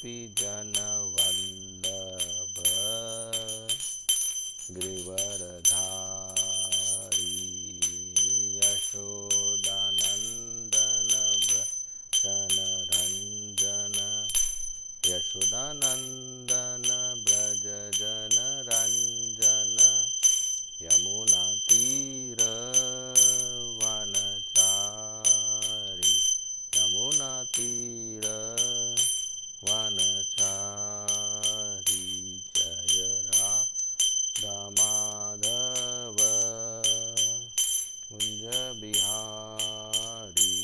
गोपीजनवल्लभ गिरिवरधारी यशोदानन्दन व्रजनरञ्जन यशोदानन्दन व्रजनरञ्जन यमुनातीरवनचारि यमुनातीरवनचारि जय राधमाधव कुञ्ज बिहारी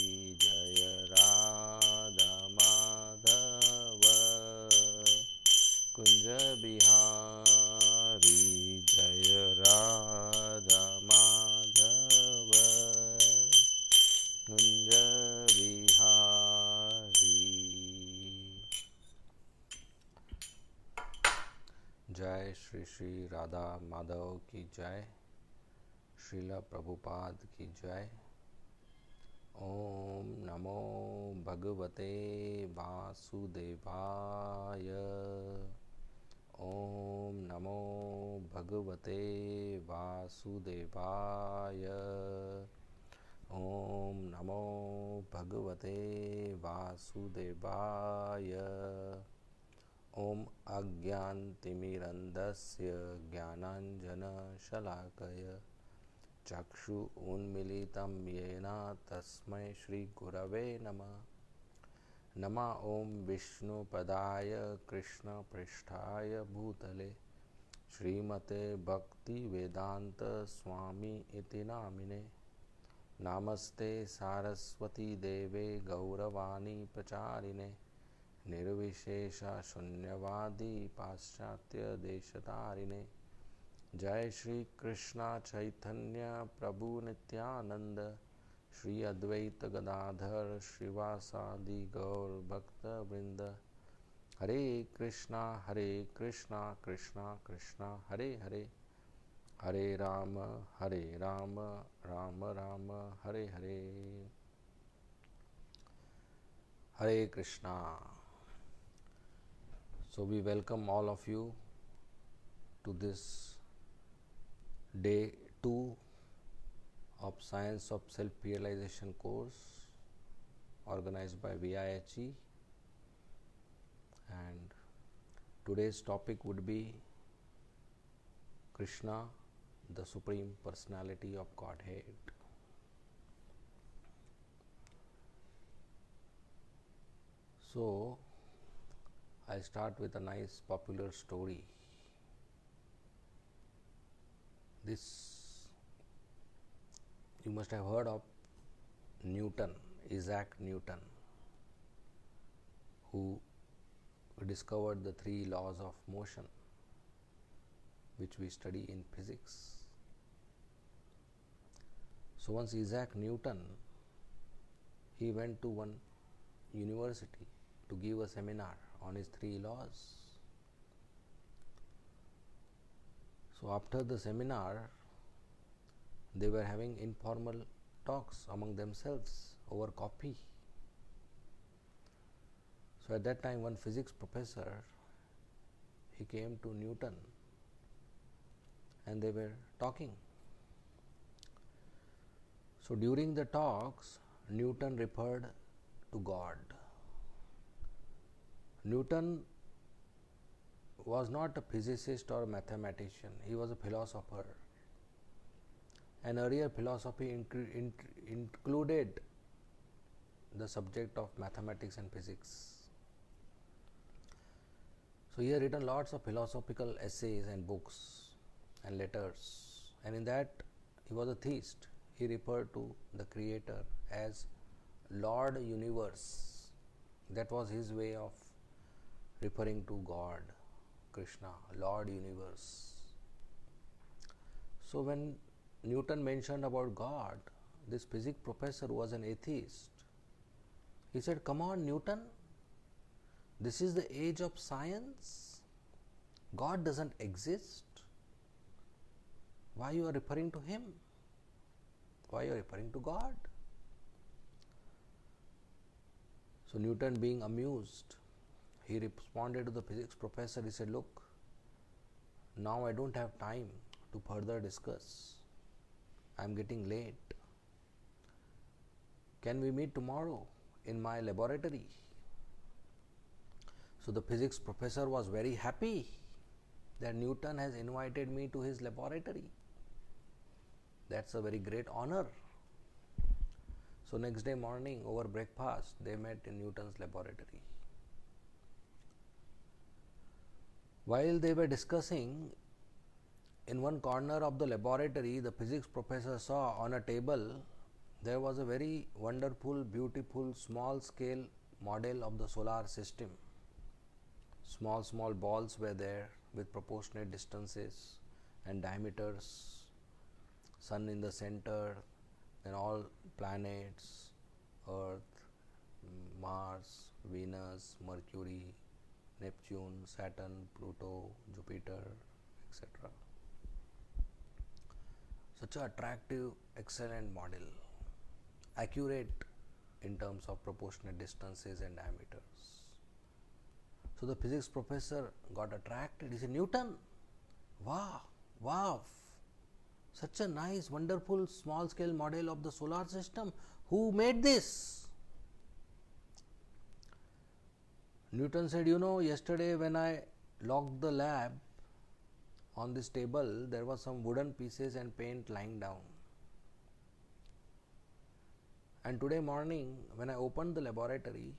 जय राधमाधव कुञ्ज बिहारी जय राधमाधव कुञ्ज बिहारी। जय श्री श्री राधा माधव की जय, श्रीला प्रभुपाद की जय। ओम नमो भगवते वासुदेवाय। ओम नमो भगवते वासुदेवाय। ओम नमो भगवते वासुदेवाय। ओम अज्ञानतिमिरन्धस्य ज्ञानाञ्जनशलाकय चक्षु उन्मीलितं येन तस्मै श्रीगुरवे नमः। नमः ओं विष्णुपदाय कृष्णपृष्ठाय भूतले श्रीमते भक्तिवेदांत स्वामी इति नामिने। नमस्ते सारस्वती देवे गौरवाणी प्रचारिणे निर्विशेष शून्यवादी पाश्चात्य देशतारिणे। जय श्री कृष्णा चैतन्य प्रभु नित्यानंद श्री अद्वैत गदाधर श्रीवासादि गौर भक्त वृंद। हरे कृष्णा कृष्णा कृष्णा हरे हरे, हरे राम राम राम हरे हरे। हरे Krishna. So we welcome all of you to this day 2 of Science of Self-Realization course organized by VIHE, and today's topic would be Krishna, the Supreme Personality of Godhead. So I start with a nice popular story. This, you must have heard of Newton, Isaac Newton, who discovered the 3 laws of motion which we study in physics. So once Isaac Newton, he went to one university to give a seminar on his 3 laws. So after the seminar, they were having informal talks among themselves over coffee. So at that time, one physics professor, he came to Newton and they were talking. So during the talks, Newton referred to God. Newton was not a physicist or a mathematician, he was a philosopher. And earlier philosophy included the subject of mathematics and physics. So he had written lots of philosophical essays and books and letters, and in that he was a theist. He referred to the Creator as Lord Universe. That was his way of referring to God, Krishna, Lord Universe. So when Newton mentioned about God, this physics professor who was an atheist, he said, "Come on, Newton, this is the age of science. God doesn't exist. Why you are referring to him? Why you are referring to God?" So Newton, being amused, He responded to the physics professor. He said, "Look, now I don't have time to further discuss. I am getting late. Can we meet tomorrow in my laboratory?" So the physics professor was very happy that Newton has invited me to his laboratory. That's a very great honor. So next day morning over breakfast, they met in Newton's laboratory. While they were discussing, in one corner of the laboratory, the physics professor saw on a table there was a very wonderful, beautiful, small scale model of the solar system. Small balls were there with proportionate distances and diameters, sun in the center, then all planets, Earth, Mars, Venus, Mercury, Neptune, Saturn, Pluto, Jupiter, etc. Such an attractive, excellent model, accurate in terms of proportionate distances and diameters. So the physics professor got attracted. He said, "Newton, wow, such a nice, wonderful, small scale model of the solar system. Who made this?" Newton said, "Yesterday when I locked the lab, on this table there was some wooden pieces and paint lying down. And today morning when I opened the laboratory,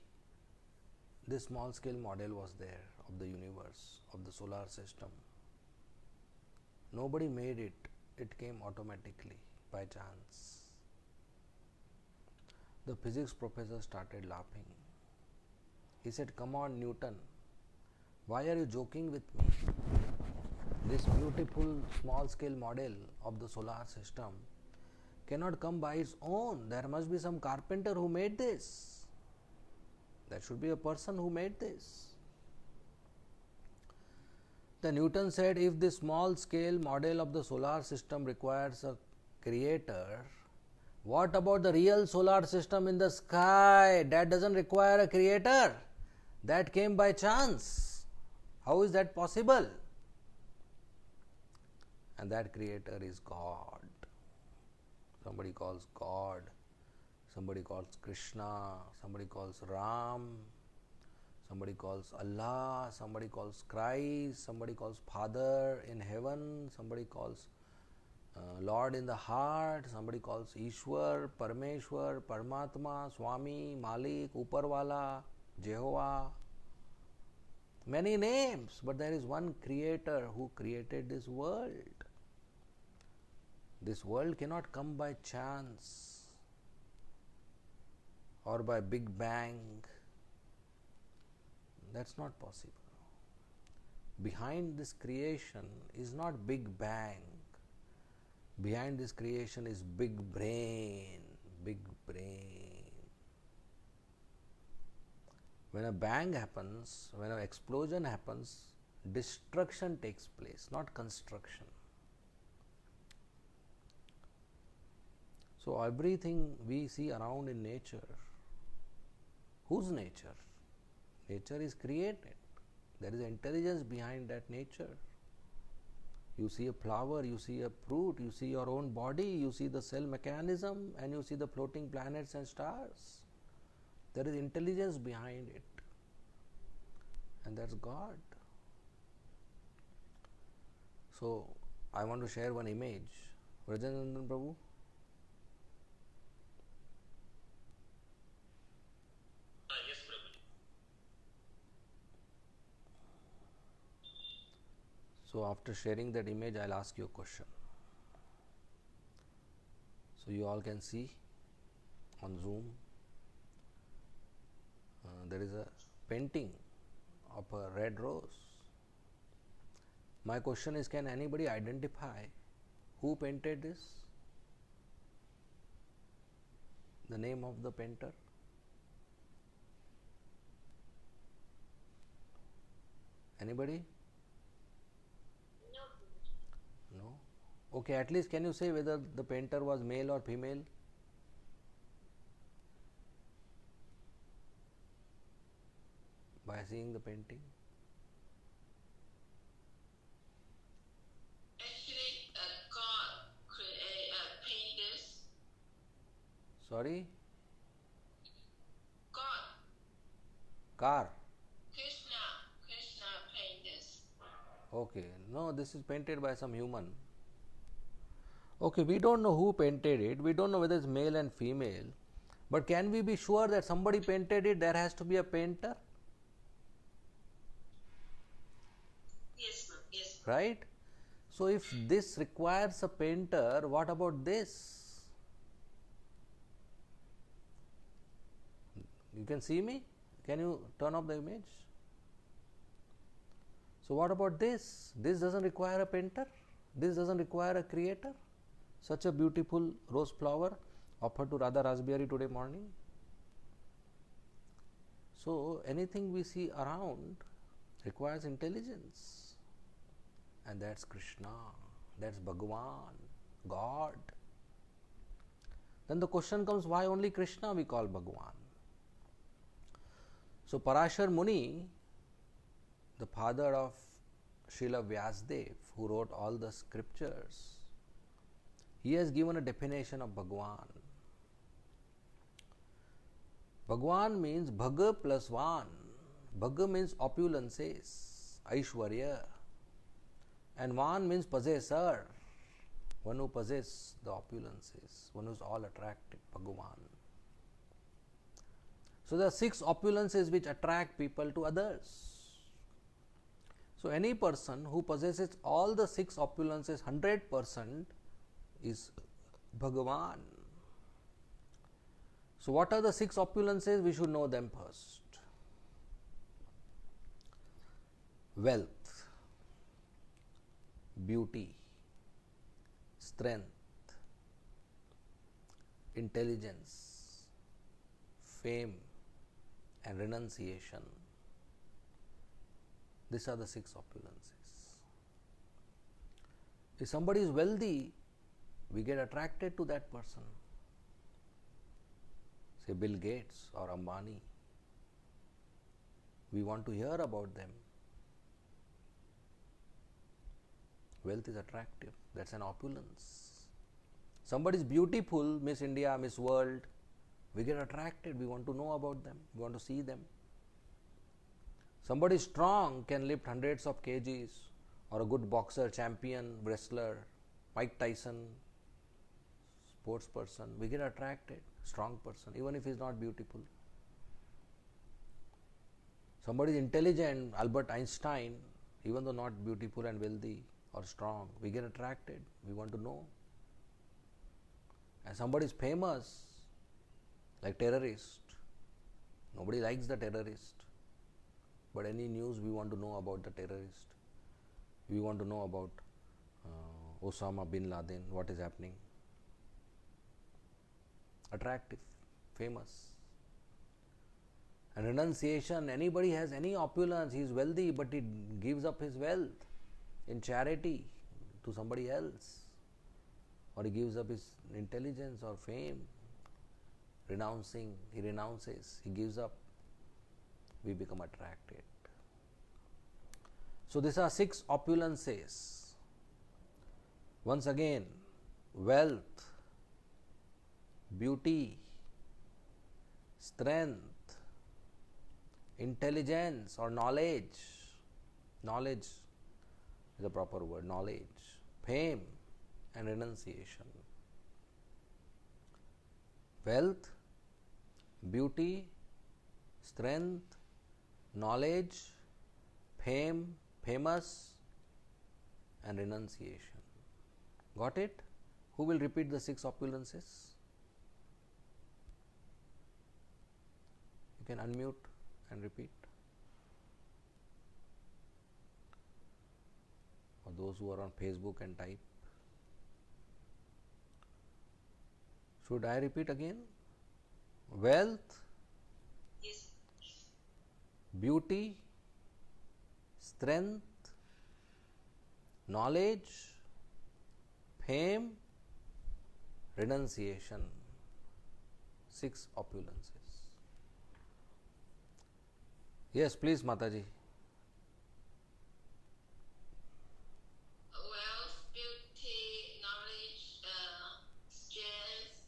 this small scale model was there of the universe, of the solar system. Nobody made it. It came automatically by chance." The physics professor started laughing. He said, "Come on, Newton, why are you joking with me? This beautiful small scale model of the solar system cannot come by its own. There must be some carpenter who made this. There should be a person who made this." Then Newton said, "If this small scale model of the solar system requires a creator, what about the real solar system in the sky? That doesn't require a creator. That came by chance. How is that possible?" And that creator is God. Somebody calls God, somebody calls Krishna, somebody calls Ram, somebody calls Allah, somebody calls Christ, somebody calls Father in heaven, somebody calls Lord in the heart, somebody calls Ishwar, Parmeshwar, Paramatma, Swami, Malik, Uparwala, Jehovah. Many names, but there is one creator who created this world. This world cannot come by chance or by Big Bang. That's not possible. Behind this creation is not Big Bang. Behind this creation is big brain, big brain. When a bang happens, when an explosion happens, destruction takes place, not construction. So everything we see around in nature, whose nature? Nature is created. There is intelligence behind that nature. You see a flower, you see a fruit, you see your own body, you see the cell mechanism, and you see the floating planets and stars. There is intelligence behind it, and that's God. So I want to share one image. Rajanandan Prabhu. Yes, Prabhu. So after sharing that image, I'll ask you a question. So you all can see on Zoom, there is a painting of a red rose. My question is, can anybody identify who painted this? The name of the painter? Anybody? No? Okay, at least can you say whether the painter was male or female? By seeing the painting? Actually, God paint this. Sorry? God, Car. Krishna paint this. Okay, no, this is painted by some human. Okay, we don't know who painted it, we don't know whether it's male and female, but can we be sure that somebody painted it? There has to be a painter, Yes, ma'am. Yes. right? So, if this requires a painter, what about this? You can see me? Can you turn off the image? So, what about this? This doesn't require a painter, this doesn't require a creator. Such a beautiful rose flower offered to Radha Raspberry today morning. So, anything we see around requires intelligence, and that's Krishna, that's Bhagavan, God. Then the question comes, why only Krishna we call Bhagavan? So, Parashar Muni, the father of Srila Vyasdev, who wrote all the scriptures, he has given a definition of Bhagwan. Bhagwan means Bhaga plus Van. Bhaga means opulences, Aishwarya, and Van means possessor, one who possesses the opulences, one who is all attractive, Bhagavan. So there are 6 opulences which attract people to others. So any person who possesses all the 6 opulences 100% is Bhagavan. So what are the 6 opulences? We should know them first. Wealth, beauty, strength, intelligence, fame, and renunciation. These are the 6 opulences. If somebody is wealthy, we get attracted to that person. Say Bill Gates or Ambani. We want to hear about them. Wealth is attractive. That's an opulence. Somebody is beautiful, Miss India, Miss World. We get attracted. We want to know about them. We want to see them. Somebody strong can lift hundreds of kgs, or a good boxer, champion, wrestler, Mike Tyson, sports person. We get attracted. Strong person, even if he is not beautiful. Somebody is intelligent, Albert Einstein, even though not beautiful and wealthy or strong, we get attracted. We want to know. And somebody is famous, like terrorist. Nobody likes the terrorist. But any news we want to know about the terrorist. We want to know about Osama bin Laden, what is happening. Attractive, famous. And renunciation, anybody has any opulence, he is wealthy, but he gives up his wealth in charity to somebody else. Or he gives up his intelligence or fame, he renounces, he gives up. We become attracted. So these are 6 opulences. Once again, wealth, beauty, strength, intelligence or knowledge. Knowledge is the proper word, knowledge, fame and renunciation. Wealth, beauty, strength, knowledge, fame, famous and renunciation. Got it? Who will repeat the 6 opulences? You can unmute and repeat. Or those who are on Facebook and type. Should I repeat again? Wealth, Yes. beauty, strength, knowledge, fame, renunciation. 6 opulences. Yes, please, Mataji. Wealth, beauty, knowledge, strength,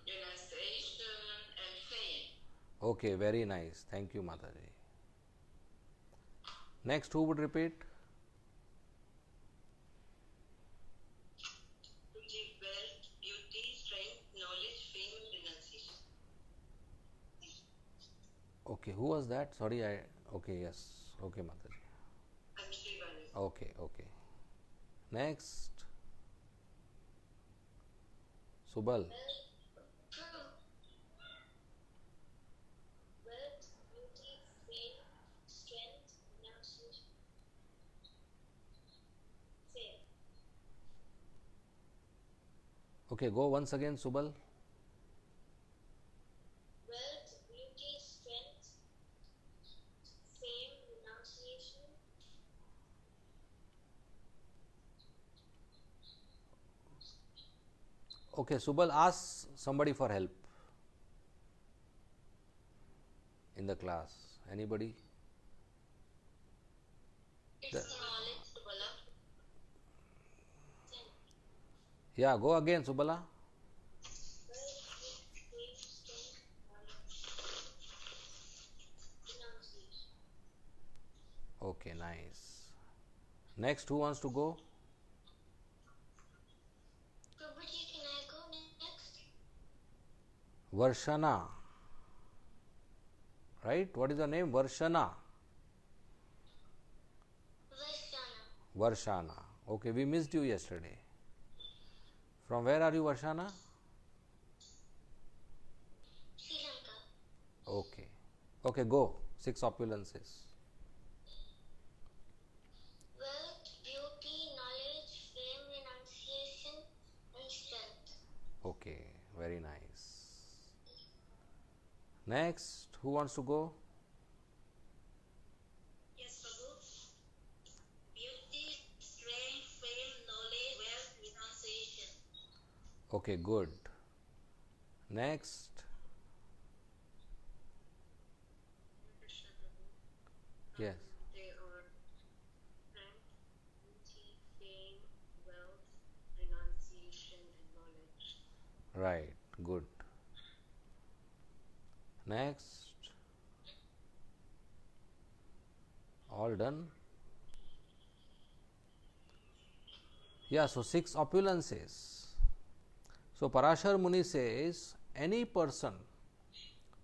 realization, and fame. Okay, very nice. Thank you, Mataji. Next, who would repeat? Beauty, wealth, beauty, strength, knowledge, fame, and renunciation. Okay, who was that? Sorry, okay, yes. Okay, Mataji. I'm Srivani. Okay, okay. Next, Subal. Wealth, beauty, fame, strength, renunciation, fame. Okay, go once again, Subal. Wealth, beauty, strength, fame, renunciation, Okay, Subal, ask somebody for help in the class. Anybody? It's knowledge, Subala. Yeah, go again, Subala. wealth, beauty, fame, strength, knowledge, renunciation. Okay, nice. Next, who wants to go? Prabhuji, can I go next? Varshana. Right? What is your name? Varshana. Vaishana, Varshana. Okay, we missed you yesterday. From where are you, Varshana? Sri Lanka. Okay. Okay, go. 6 opulences. Wealth, beauty, knowledge, fame, renunciation, and strength. Okay, very nice. Next, who wants to go? Yes, Prabhu. Beauty, strength, fame, knowledge, wealth, renunciation. Okay, good. Next, Krishna Prabhu. yes. They are strength, beauty, fame, wealth, renunciation, and knowledge. Right, good. Next, all done? Yeah, so 6 opulences. So Parashar Muni says any person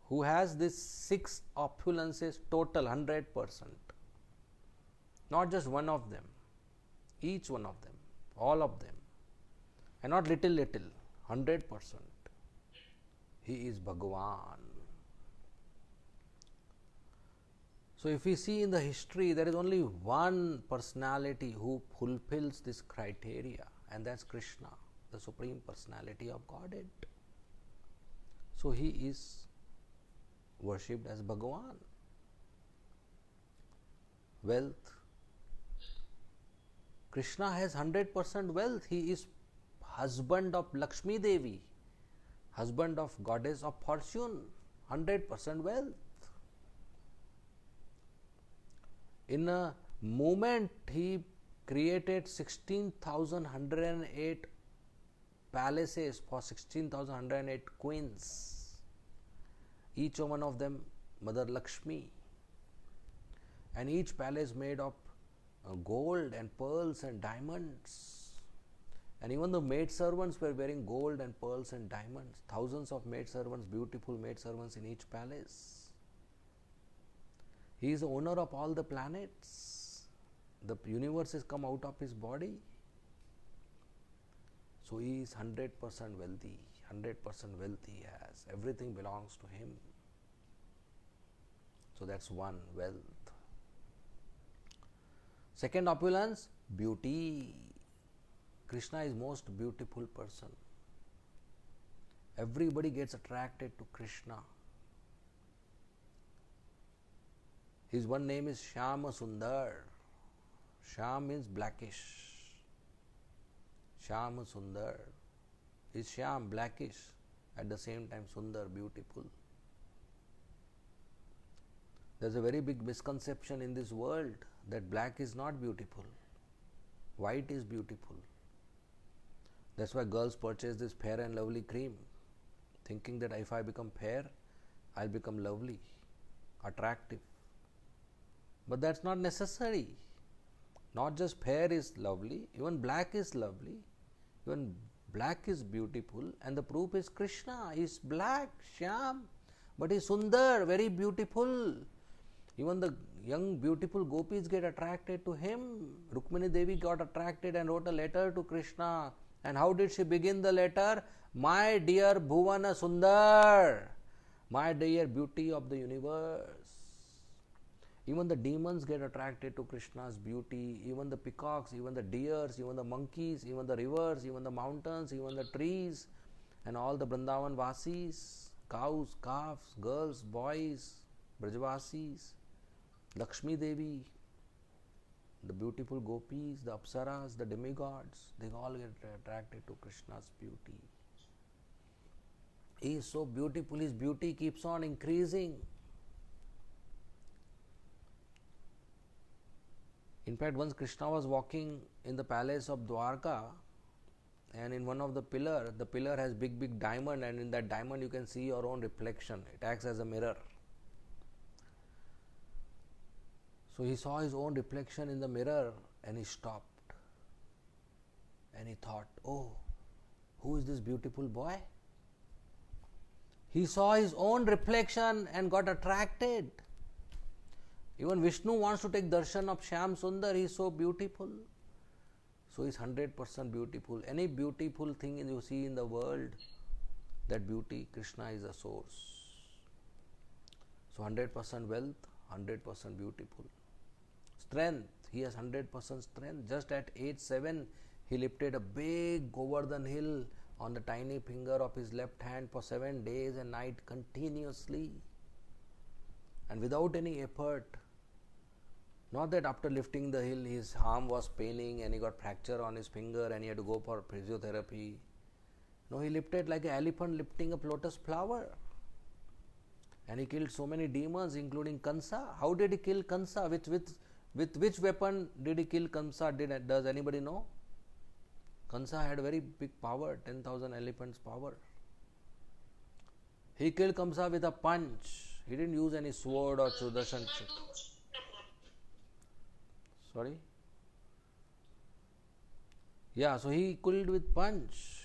who has these 6 opulences total 100%, not just one of them, each one of them, all of them, and not little, 100%. He is Bhagavan. So if we see in the history, there is only one personality who fulfills this criteria, and that's Krishna, the Supreme Personality of Godhead. So he is worshipped as Bhagavan. Wealth. Krishna has 100% wealth. He is husband of Lakshmi Devi, husband of goddess of fortune, 100% wealth. In a moment, he created 16,108 palaces for 16,108 queens, each one of them Mother Lakshmi, and each palace made of gold and pearls and diamonds. And even the maid servants were wearing gold and pearls and diamonds. Thousands of maid servants, beautiful maid servants in each palace. He is the owner of all the planets. The universe has come out of his body. So he is 100% wealthy. 100% wealth he has. Everything belongs to him. So that's one, wealth. Second opulence, beauty. Krishna is most beautiful person. Everybody gets attracted to Krishna. His one name is Shyama Sundar. Shyam means blackish. Shyama Sundar. Is Shyam blackish, at the same time Sundar beautiful. There's a very big misconception in this world that black is not beautiful, white is beautiful. That's why girls purchase this Fair and Lovely cream, thinking that if I become fair, I'll become lovely, attractive. But that's not necessary. Not just fair is lovely, even black is lovely, even black is beautiful, and the proof is Krishna. He's black, Shyam, but he's Sundar, very beautiful. Even the young beautiful gopis get attracted to him. Rukmini Devi got attracted and wrote a letter to Krishna. And how did she begin the letter? My dear Bhuvana Sundar, my dear beauty of the universe. Even the demons get attracted to Krishna's beauty, even the peacocks, even the deers, even the monkeys, even the rivers, even the mountains, even the trees, and all the Vrindavan Vasis, cows, calves, girls, boys, Brajavasis, Lakshmi Devi, the beautiful gopis, the apsaras, the demigods, they all get attracted to Krishna's beauty. He is so beautiful, his beauty keeps on increasing. In fact, once Krishna was walking in the palace of Dwarka, and in one of the pillar has big diamond, and in that diamond you can see your own reflection. It acts as a mirror. So he saw his own reflection in the mirror and he stopped. And he thought, oh, who is this beautiful boy? He saw his own reflection and got attracted. Even Vishnu wants to take darshan of Shyam Sundar. He is so beautiful. So he is 100% beautiful. Any beautiful thing you see in the world, that beauty, Krishna is the source. So 100% wealth, 100% beautiful. Strength, he has 100% strength. Just at age 7, he lifted a big Govardhan hill on the tiny finger of his left hand for 7 days and night continuously. And without any effort. Not that after lifting the hill his arm was paining and he got fracture on his finger and he had to go for physiotherapy. No, he lifted like an elephant lifting a lotus flower. And he killed so many demons including Kansa. How did he kill Kansa? With which weapon did he kill Kansa? Does anybody know? Kansa had very big power, 10,000 elephants power. He killed Kamsa with a punch. He didn't use any sword or Sudarshan. Sorry? Yeah, so he killed with punch.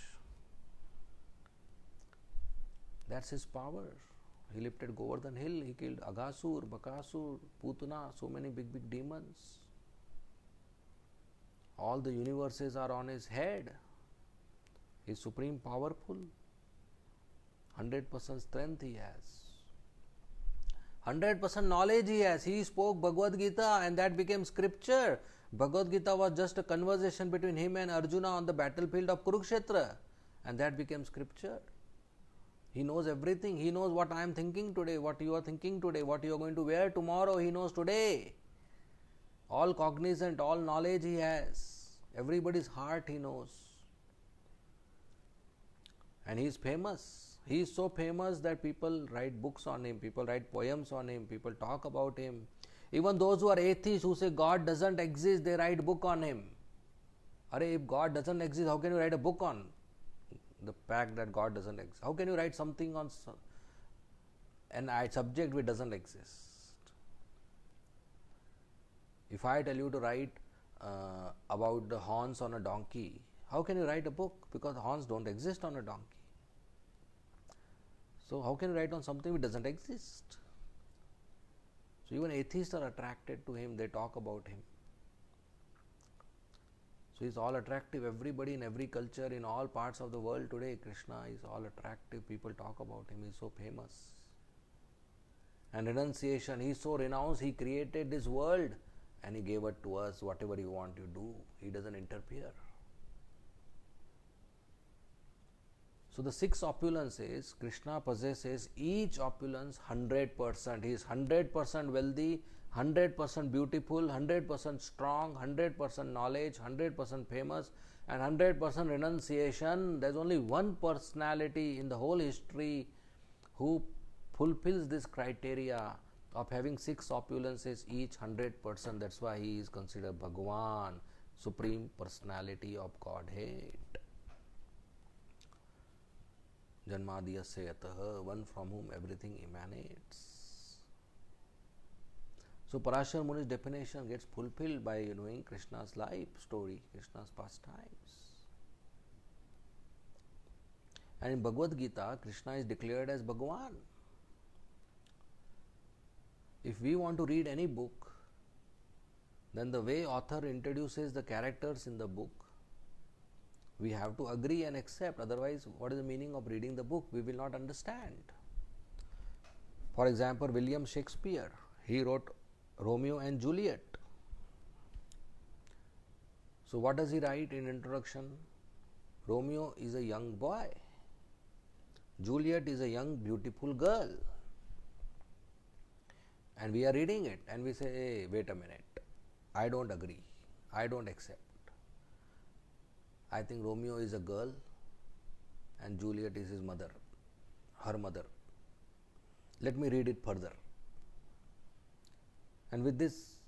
That's his power. He lifted Govardhan hill, he killed Aghasur, Bakasur, Putana, so many big demons. All the universes are on his head. He is supreme powerful. 100% strength he has. 100% knowledge he has. He spoke Bhagavad Gita and that became scripture. Bhagavad Gita was just a conversation between him and Arjuna on the battlefield of Kurukshetra and that became scripture. He knows everything. He knows what I am thinking today, what you are thinking today, what you are going to wear tomorrow. He knows today. All cognizant, all knowledge he has. Everybody's heart he knows. And he is famous. He is so famous that people write books on him, people write poems on him, people talk about him. Even those who are atheists who say God doesn't exist, they write book on him. If God doesn't exist, how can you write a book on the fact that God doesn't exist? How can you write something on a subject which doesn't exist? If I tell you to write about the horns on a donkey, how can you write a book? Because horns don't exist on a donkey. So how can you write on something which doesn't exist? So even atheists are attracted to him, they talk about him. So he is all attractive. Everybody in every culture, in all parts of the world today, Krishna is all attractive. People talk about him, he is so famous. And renunciation, he is so renounced, he created this world and he gave it to us. Whatever you want, you do. He doesn't interfere. So the 6 opulences, Krishna possesses each opulence 100%. He is 100% wealthy, 100% beautiful, 100% strong, 100% knowledge, 100% famous, and 100% renunciation. There is only one personality in the whole history who fulfills this criteria, of having 6 opulences each 100%. That's why he is considered Bhagwan, Supreme Personality of Godhead. Janmadiyasya yatah, one from whom everything emanates. So Parashar Muni's definition gets fulfilled by knowing Krishna's life story, Krishna's pastimes. And in Bhagavad Gita, Krishna is declared as Bhagwan. If we want to read any book, then the way author introduces the characters in the book, we have to agree and accept. Otherwise, what is the meaning of reading the book? We will not understand. For example, William Shakespeare, he wrote Romeo and Juliet. So what does he write in introduction? Romeo is a young boy. Juliet is a young, beautiful girl. And we are reading it and we say, hey, wait a minute, I don't agree, I don't accept. I think Romeo is a girl and Juliet is his mother, her mother. Let me read it further. And with this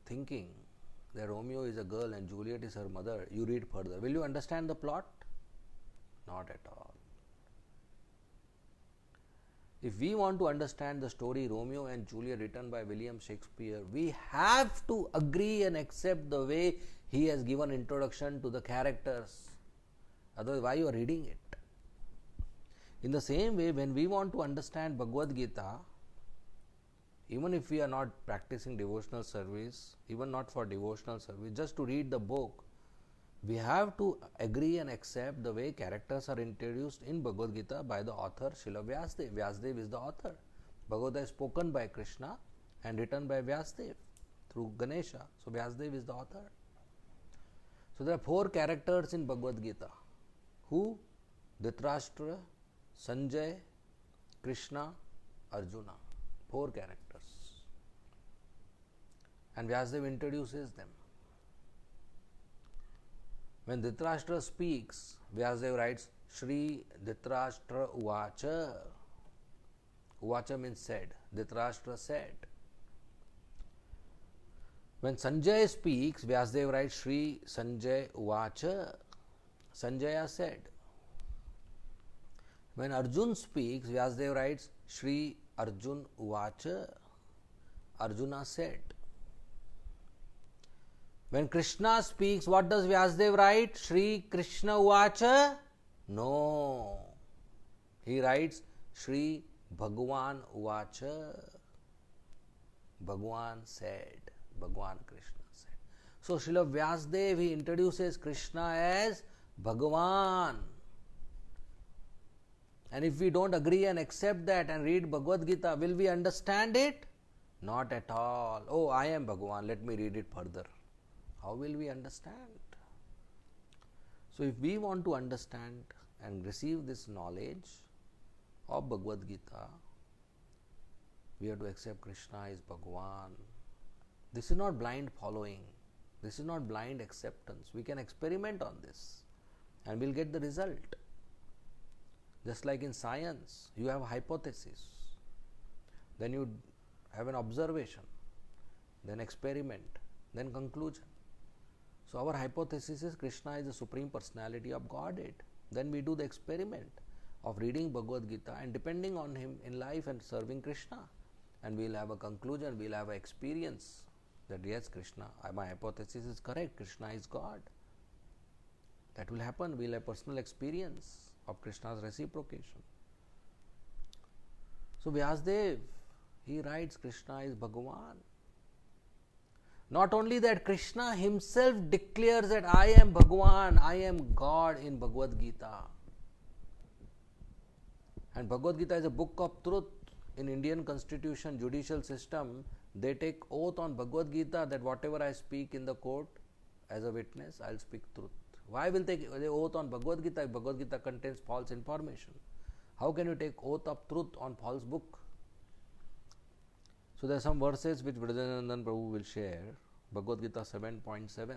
thinking that Romeo is a girl and Juliet is her mother, you read further. Will you understand the plot? Not at all. If we want to understand the story Romeo and Juliet written by William Shakespeare, we have to agree and accept the way he has given introduction to the characters. Otherwise, why you are reading it? In the same way, when we want to understand Bhagavad Gita, even if we are not practicing devotional service, even not for devotional service, just to read the book, we have to agree and accept the way characters are introduced in Bhagavad Gita by the author Srila Vyasadeva. Vyasadeva is the author. Bhagavad Gita is spoken by Krishna and written by Vyasadeva through Ganesha. So Vyasadeva is the author. So there are 4 characters in Bhagavad Gita. Who? Dhritarashtra, Sanjay, Krishna, Arjuna. 4 characters. And Vyasadeva introduces them. When Dhritarashtra speaks, Vyasadeva writes, Shri Dhritarashtra Uvacha. Uvacha means said. Dhritarashtra said. When Sanjay speaks, Vyasadeva writes, Shri Sanjay Uvacha. Sanjaya said. When Arjun speaks, Vyasadeva writes, Shri Arjun Uvacha. Arjuna said. When Krishna speaks, what does Vyasadeva write? Shri Krishna Uvacha? No. He writes Shri Bhagwan Uvacha. Bhagwan said. Bhagwan Krishna said. So Srila Vyasadeva, he introduces Krishna as Bhagwan. And if we don't agree and accept that and read Bhagavad Gita, will we understand it? Not at all. Oh, I am Bhagwan, let me read it further. How will we understand? So if we want to understand and receive this knowledge of Bhagavad Gita, we have to accept Krishna is Bhagwan. This is not blind following. This is not blind acceptance. We can experiment on this and we'll get the result. Just like in science, you have a hypothesis, then you have an observation, then experiment, then conclusion. So our hypothesis is Krishna is the Supreme Personality of Godhead. Then we do the experiment of reading Bhagavad Gita and depending on him in life and serving Krishna. And we will have a conclusion, we will have an experience that yes, Krishna, my hypothesis is correct, Krishna is God. That will happen, we will have personal experience of Krishna's reciprocation. So Vyasadeva, he writes Krishna is Bhagavan. Not only that, Krishna himself declares that I am Bhagavan, I am God in Bhagavad Gita. And Bhagavad Gita is a book of truth. In Indian constitution, judicial system, they take oath on Bhagavad Gita that whatever I speak in the court as a witness, I will speak truth. Why will they take oath on Bhagavad Gita if Bhagavad Gita contains false information? How can you take oath of truth on false book? So there are some verses which Vrajanandan Prabhu will share. Bhagavad Gita 7.7.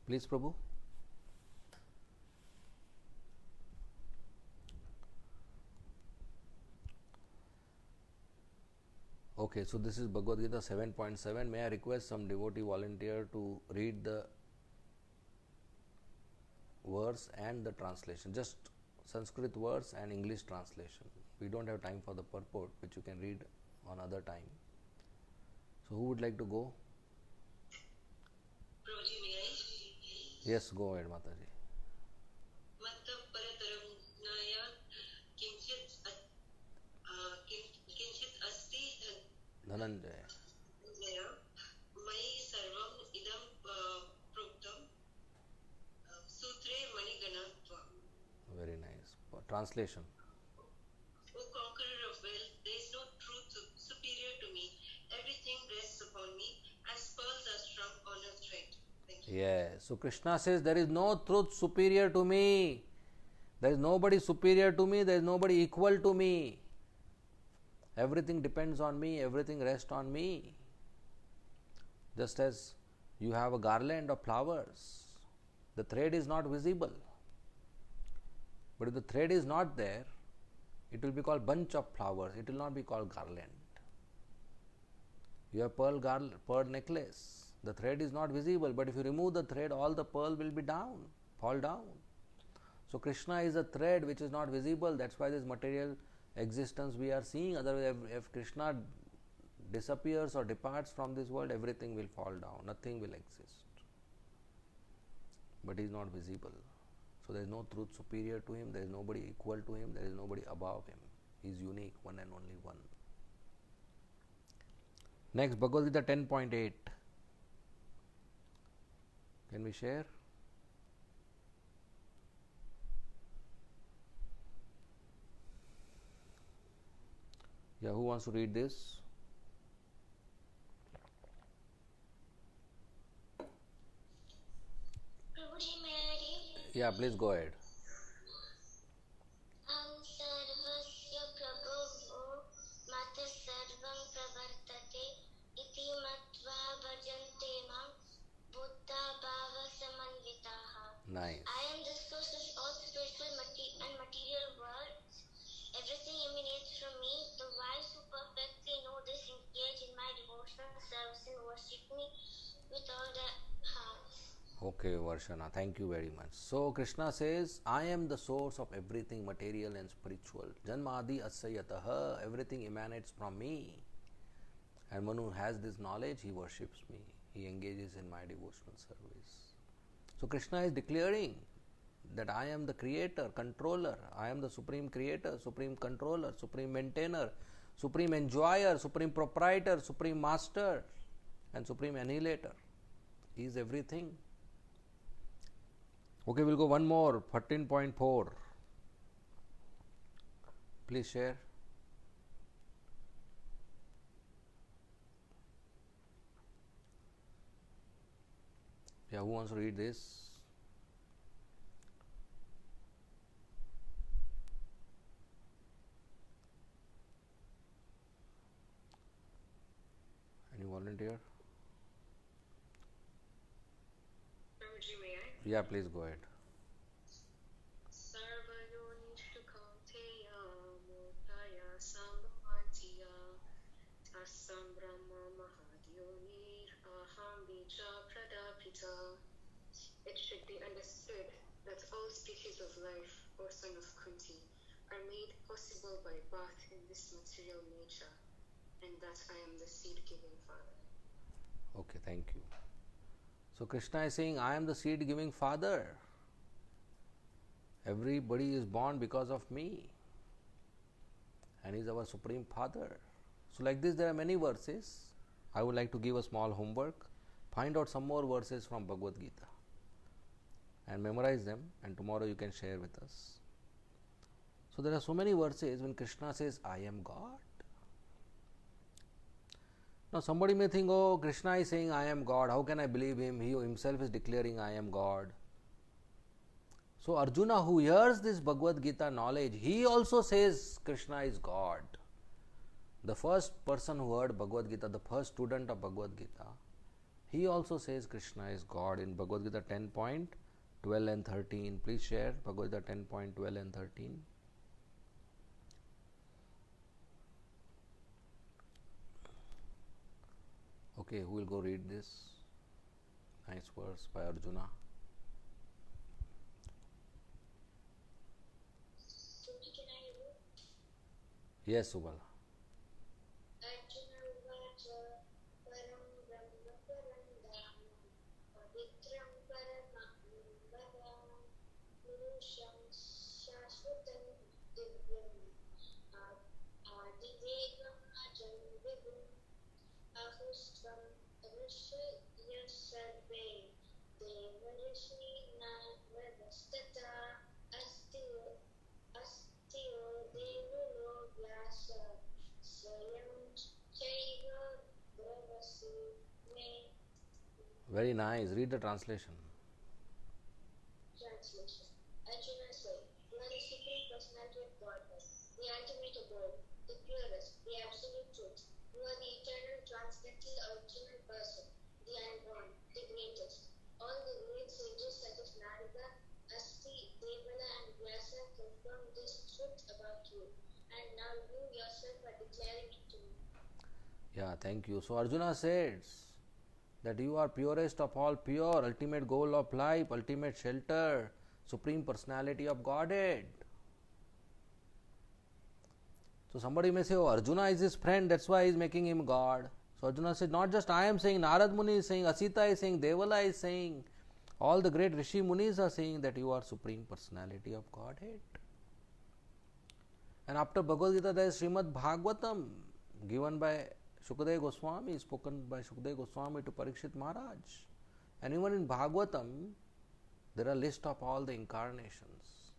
Please, Prabhu. Okay, so this is Bhagavad Gita 7.7. May I request some devotee volunteer to read the verse and the translation, just Sanskrit verse and English translation. We don't have time for the purport, which you can read on other time. So who would like to go? Prabhuji, may I? Yes, go ahead, Mataji. Matta parataragnaya kinchit asti Dhananjaya. Jaya Mai sarvam idam proktam sutre maniganatva. Very nice. Translation. O conqueror of wealth, there is no truth superior to me. Everything rests upon me as pearls are strung on a thread. Thank you. Yes. So Krishna says there is no truth superior to me. There is nobody superior to me. There is nobody equal to me. Everything depends on me. Everything rests on me. Just as you have a garland of flowers, the thread is not visible. But if the thread is not there, it will be called bunch of flowers. It will not be called garland. You have pearl necklace. The thread is not visible, but if you remove the thread, all the pearl will be down, fall down. So Krishna is a thread which is not visible. That's why this material existence we are seeing. Otherwise, if Krishna disappears or departs from this world, everything will fall down. Nothing will exist. But he is not visible. So there is no truth superior to him. There is nobody equal to him. There is nobody above him. He is unique, one and only one. Next, Bhagavad Gita 10.8. Can we share? Yeah, who wants to read this? Prabhuji, may I read? Yeah, please go ahead. Sarvasya Prabhu Mata Sarvam Pravartate Iti Matva Bhajante Mam Buddha Bhava Samanvitaha. Nice. I am the source of all spiritual and material worlds. Everything emanates from me. The wise who perfectly know this engage in my devotional service and worship me with all their hearts. Okay, Varshana, thank you very much. So Krishna says, I am the source of everything material and spiritual. Janmadi asayataha, everything emanates from me. And one who has this knowledge, he worships me. He engages in my devotional service. So Krishna is declaring that I am the creator, controller. I am the supreme creator, supreme controller, supreme maintainer, supreme enjoyer, supreme proprietor, supreme master, and supreme annihilator. He is everything. Okay, we'll go one more, 13.4. Please share. Yeah, who wants to read this? Any volunteer? Prabhuji, may I? Yeah, please go ahead. Sarvayonishu kaunteya mutaya sambhavantiya tasam brahma mahadionir aham bija pradapita. It should be understood that all species of life, O son of Kunti, are made possible by birth in this material nature, and that I am the seed-giving Father. Okay, thank you. So Krishna is saying, I am the seed giving father. Everybody is born because of me. And he is our supreme father. So like this there are many verses. I would like to give a small homework. Find out some more verses from Bhagavad Gita. And memorize them, and tomorrow you can share with us. So there are so many verses when Krishna says, I am God. Now somebody may think, oh, Krishna is saying, I am God. How can I believe him? He himself is declaring, I am God. So Arjuna, who hears this Bhagavad Gita knowledge, he also says Krishna is God. The first person who heard Bhagavad Gita, the first student of Bhagavad Gita, he also says Krishna is God in Bhagavad Gita 10.12 and 13. Please share Bhagavad Gita 10.12 and 13. Okay, who will go read this? Nice verse by Arjuna. Can I read? Yes, Subala. Arjuna Uvacha Param Brahma Param Dhamma Pavitram Paramaham Vadam Purusham Shashvatam Divyam Adidevam Ajam Vibhum Ahustvam Rishya Sarve Devarishi Navadastata Astio Devulo Vyasa Swayam Chaiva Bravasi Me. Very nice. Read the translation. Translation. Arjuna said, "You are the Supreme Personality of Godhead, the ultimate abode, the purest, the absolute truth. You are the eternal, transcendental, original person, the unborn, the greatest. All the great sages such as Narada, Asti, Devala, and Vyasa confirm this truth about you, and now you yourself are declaring it to me." Yeah, thank you. So Arjuna says that you are purest of all pure, ultimate goal of life, ultimate shelter, Supreme Personality of Godhead. So somebody may say, oh, Arjuna is his friend, that's why he is making him God. So Arjuna said, not just I am saying, Narad Muni is saying, Asita is saying, Devala is saying, all the great Rishi Munis are saying that you are Supreme Personality of Godhead. And after Bhagavad Gita, there is Srimad Bhagavatam, given by Shukadeva Goswami, spoken by Shukadeva Goswami to Parikshit Maharaj. And even in Bhagavatam, there are list of all the incarnations.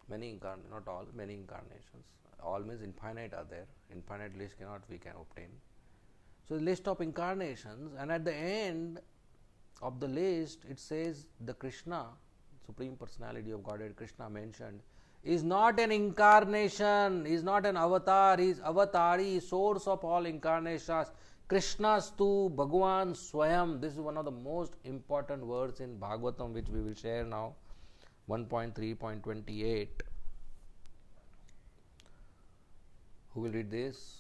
Many incarnations, not all, many incarnations. All means infinite are there. Infinite list we can obtain. So the list of incarnations, and at the end of the list, it says the Krishna, Supreme Personality of Godhead, Krishna mentioned, is not an incarnation, is not an avatar, is avatari, source of all incarnations. Krishnastu Bhagavan Swayam. This is one of the most important words in Bhagavatam, which we will share now. 1.3.28. Who will read this?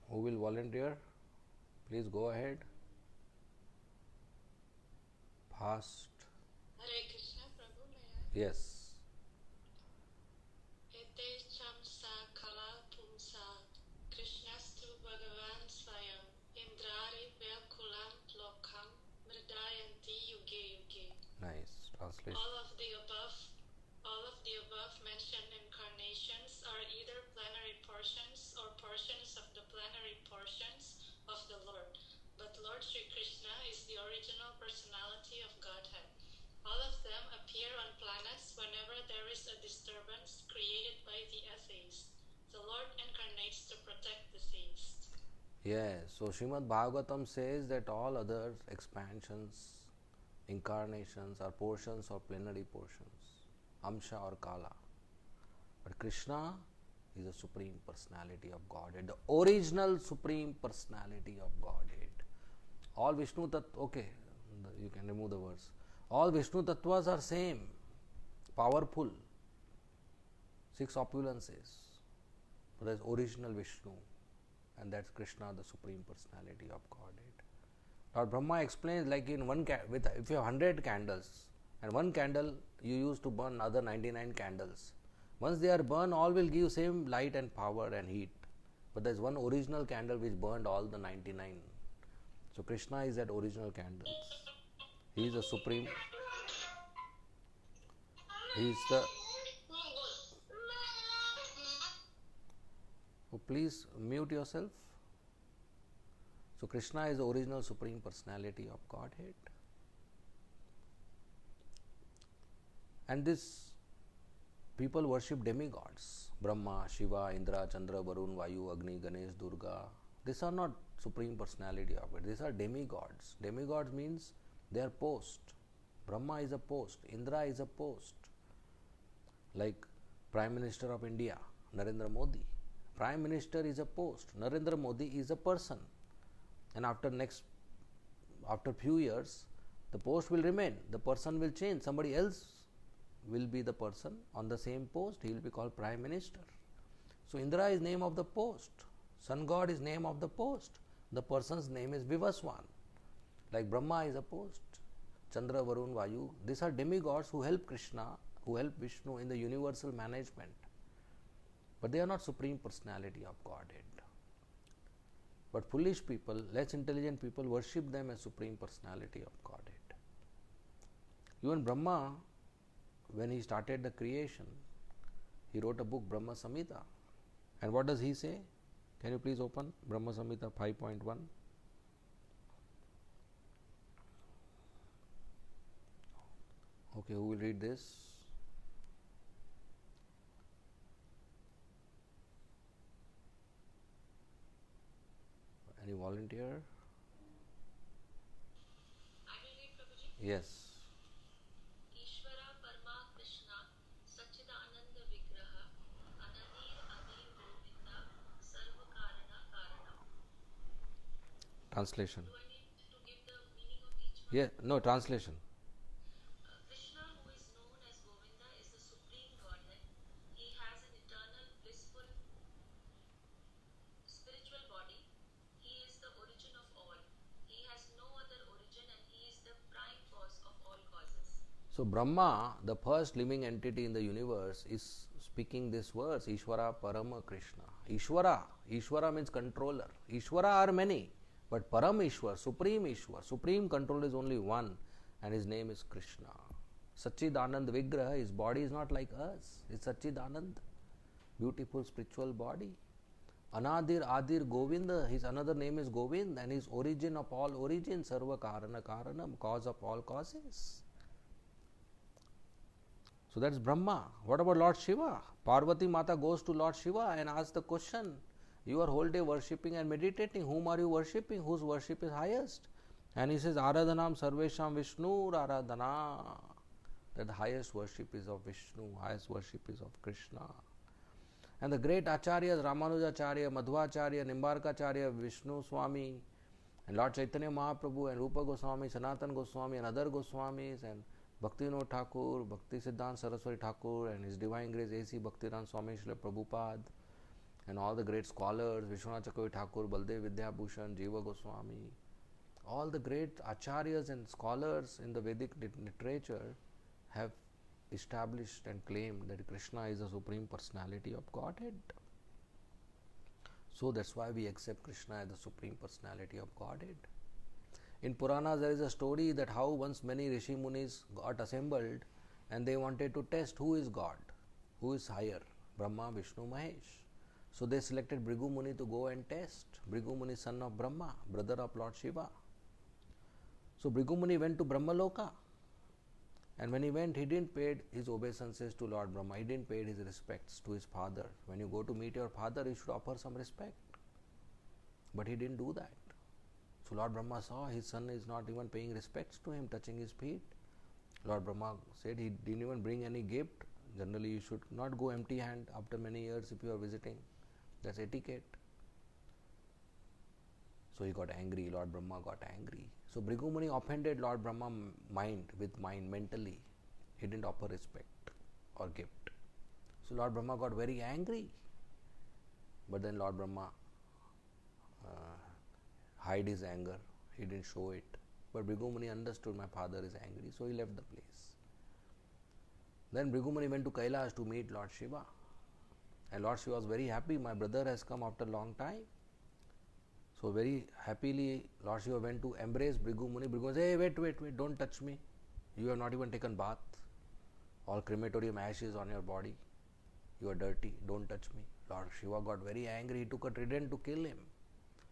Who will volunteer? Please go ahead. Fast. Hare Krishna, Prabhu, may I? Yes. Ete chamsa kala pumsa Krishnastu Bhagavan Swayam Indrari Vyakulam Lokam Mridayanti Yuge Yuge. Nice translation. All of the above mentioned incarnations are either plenary portions or portions of the plenary portions of the Lord. But Lord Sri Krishna is the original personality of Godhead. All of them appear on planets whenever there is a disturbance created by the atheist. The Lord incarnates to protect the theist. Yes, so Srimad Bhagavatam says that all other expansions, incarnations are portions or plenary portions, Amsha or Kala. But Krishna is the Supreme Personality of Godhead, the original Supreme Personality of Godhead. All Vishnu Tattva, okay, you can remove the words. All Vishnu Tattvas are same, powerful, 6 opulences. But there is original Vishnu, and that's Krishna, the Supreme Personality of Godhead. Lord Brahma explains, like in one if you have 100 candles, and one candle you use to burn other 99 candles. Once they are burned, all will give same light and power and heat. But there is one original candle which burned all the 99. So Krishna is that original candle. He is the Supreme. He is the. Oh, please mute yourself. So Krishna is the original Supreme Personality of Godhead. And this people worship demigods. Brahma, Shiva, Indra, Chandra, Varun, Vayu, Agni, Ganesh, Durga. These are not Supreme Personality of it. These are demigods. Demigods means they are post. Brahma is a post. Indra is a post. Like Prime Minister of India, Narendra Modi. Prime Minister is a post. Narendra Modi is a person. And after after few years, the post will remain, the person will change, somebody else will be the person on the same post, he will be called Prime Minister. So Indra is name of the post, Sun God is name of the post, the person's name is Vivaswan. Like Brahma is a post, Chandra, Varun, Vayu, these are demigods who help Krishna, who help Vishnu in the universal management. But they are not Supreme Personality of Godhead. But foolish people, less intelligent people worship them as Supreme Personality of Godhead. Even Brahma, when he started the creation, he wrote a book, Brahma Samhita. And what does he say? Can you please open Brahma Samhita 5.1? Okay, who will read this? Any volunteer? I will read, Prabhuji. Yes. Ishvara Parma Krishna Satchidananda Vigraha Anadir Adir Govinda Sarva Karana Karana. Translation. Do I need to give the meaning of each one? Yeah, no, translation. Krishna, who is known as Govinda, is the supreme Godhead. He has an eternal, blissful, spiritual body. He is the origin of all. He has no other origin and he is the prime cause of all causes. So Brahma, the first living entity in the universe, is speaking this verse, Ishvara Parama Krishna. Ishvara means controller. Ishvara are many, but Param Ishwar, supreme controller is only one, and his name is Krishna. Satchidanand Vigraha, his body is not like us, it's Satchidanand, beautiful spiritual body. Anadir Adir Govinda, his another name is Govind, and his origin of all origins, Sarva Karana Karanam, cause of all causes. So that's Brahma. What about Lord Shiva? Parvati Mata goes to Lord Shiva and asks the question, you are whole day worshipping and meditating, whom are you worshipping? Whose worship is highest? And he says, Aradhanam Sarvesham Vishnu Aradhana. That the highest worship is of Vishnu, highest worship is of Krishna. And the great Acharyas, Ramanujacharya, Madhvacharya, Nimbarkacharya, Vishnu Swami, and Lord Chaitanya Mahaprabhu, and Rupa Goswami, Sanatan Goswami, and other Goswamis, and Bhaktivinoda Thakur, Bhakti Siddhanta Saraswati Thakur, and His Divine Grace A.C. Bhaktivedanta Swami Srila Prabhupada, and all the great scholars, Vishwanath Chakravarti Thakur, Baldev Vidyabhushan, Jiva Goswami, all the great acharyas and scholars in the Vedic literature have established and claimed that Krishna is the Supreme Personality of Godhead. So that's why we accept Krishna as the Supreme Personality of Godhead. In Puranas there is a story that how once many Rishi Munis got assembled and they wanted to test who is God, who is higher, Brahma, Vishnu, Mahesh. So they selected Bhrigu Muni to go and test. Bhrigu Muni, son of Brahma, brother of Lord Shiva. So Bhrigu Muni went to Brahmaloka, and when he went, he didn't pay his obeisances to Lord Brahma, he didn't pay his respects to his father. When you go to meet your father, you should offer some respect. But he didn't do that. So Lord Brahma saw his son is not even paying respects to him, touching his feet. Lord Brahma said he didn't even bring any gift. Generally, you should not go empty hand after many years if you are visiting. That's etiquette. So he got angry, Lord Brahma got angry. So Bhrigu Muni offended Lord Brahma mentally. He didn't offer respect or gift. So Lord Brahma got very angry. But then Lord Brahma hid his anger. He didn't show it. But Bhrigu Muni understood my father is angry, so he left the place. Then Bhrigu Muni went to Kailash to meet Lord Shiva. And Lord Shiva was very happy, my brother has come after a long time. So very happily Lord Shiva went to embrace Bhrigu Muni. Bhrigu Muni said, hey, wait, don't touch me. You have not even taken bath. All crematorium ashes on your body. You are dirty, don't touch me. Lord Shiva got very angry, he took a trident to kill him.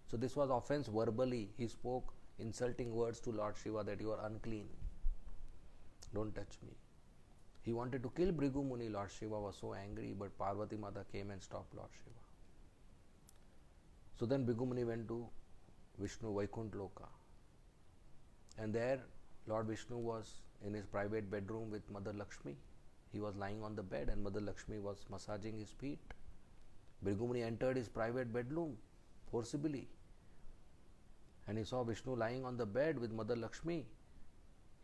So this was offense verbally. He spoke insulting words to Lord Shiva that you are unclean. Don't touch me. He wanted to kill Bhrigu Muni. Lord Shiva was so angry, but Parvati Mata came and stopped Lord Shiva. So then Bhrigu Muni went to Vishnu Vaikunt Loka. And there Lord Vishnu was in his private bedroom with Mother Lakshmi. He was lying on the bed and Mother Lakshmi was massaging his feet. Bhrigu Muni entered his private bedroom forcibly. and he saw Vishnu lying on the bed with Mother Lakshmi,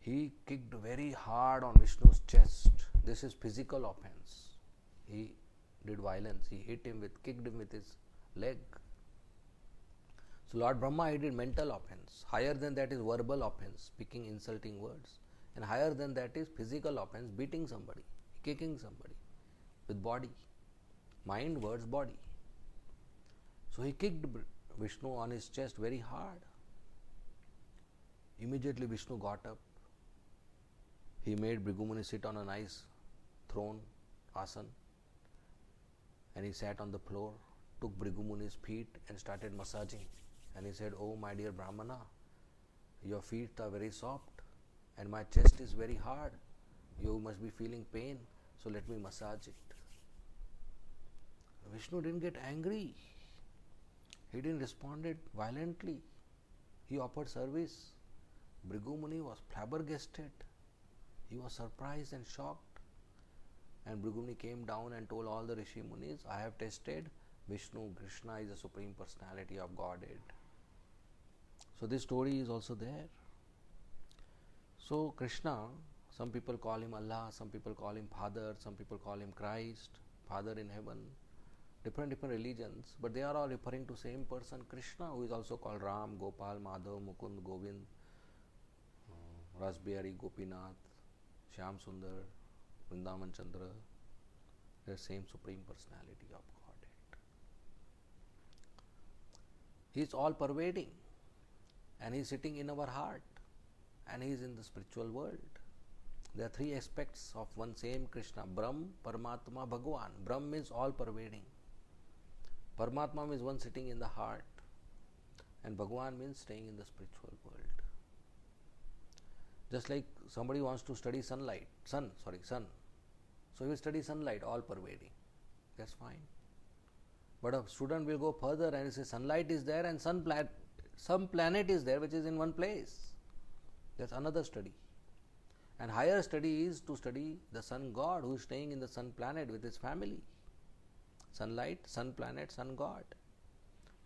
he kicked very hard on Vishnu's chest. This is physical offense. He did violence. He kicked him with his leg. So Lord Brahma, he did mental offense. Higher than that is verbal offense, speaking insulting words. And higher than that is physical offense, beating somebody, kicking somebody with body. Mind, words, body. So he kicked Vishnu on his chest very hard. Immediately Vishnu got up. He made Bhrigu Muni sit on a nice throne, asan, and he sat on the floor, took Bhrigu Muni's feet and started massaging. And he said, "Oh my dear Brahmana, your feet are very soft and my chest is very hard. You must be feeling pain, so let me massage it." Vishnu didn't get angry. He didn't respond violently. He offered service. Bhrigu Muni was flabbergasted. He was surprised and shocked. And Bhrigu Muni came down and told all the Rishi Munis, "I have tested. Vishnu, Krishna is the Supreme Personality of Godhead." So this story is also there. So Krishna, some people call him Allah, some people call him Father, some people call him Christ, Father in heaven, different religions, but they are all referring to same person, Krishna, who is also called Ram, Gopal, Madhav, Mukund, Govind, Rasbihari, Gopinath, Shyam Sundar, Vrindavan Chandra. The same Supreme Personality of Godhead. He is all pervading, and he is sitting in our heart, and he is in the spiritual world. There are three aspects of one same Krishna: Brahm, Paramatma, Bhagavan. Brahm means all pervading. Paramatma means one sitting in the heart, and Bhagavan means staying in the spiritual world. Just like somebody wants to study sun. So he will study sunlight, all pervading. That's fine. But a student will go further and say sunlight is there and some planet is there which is in one place. That's another study. And higher study is to study the sun god who is staying in the sun planet with his family. Sunlight, sun planet, sun god.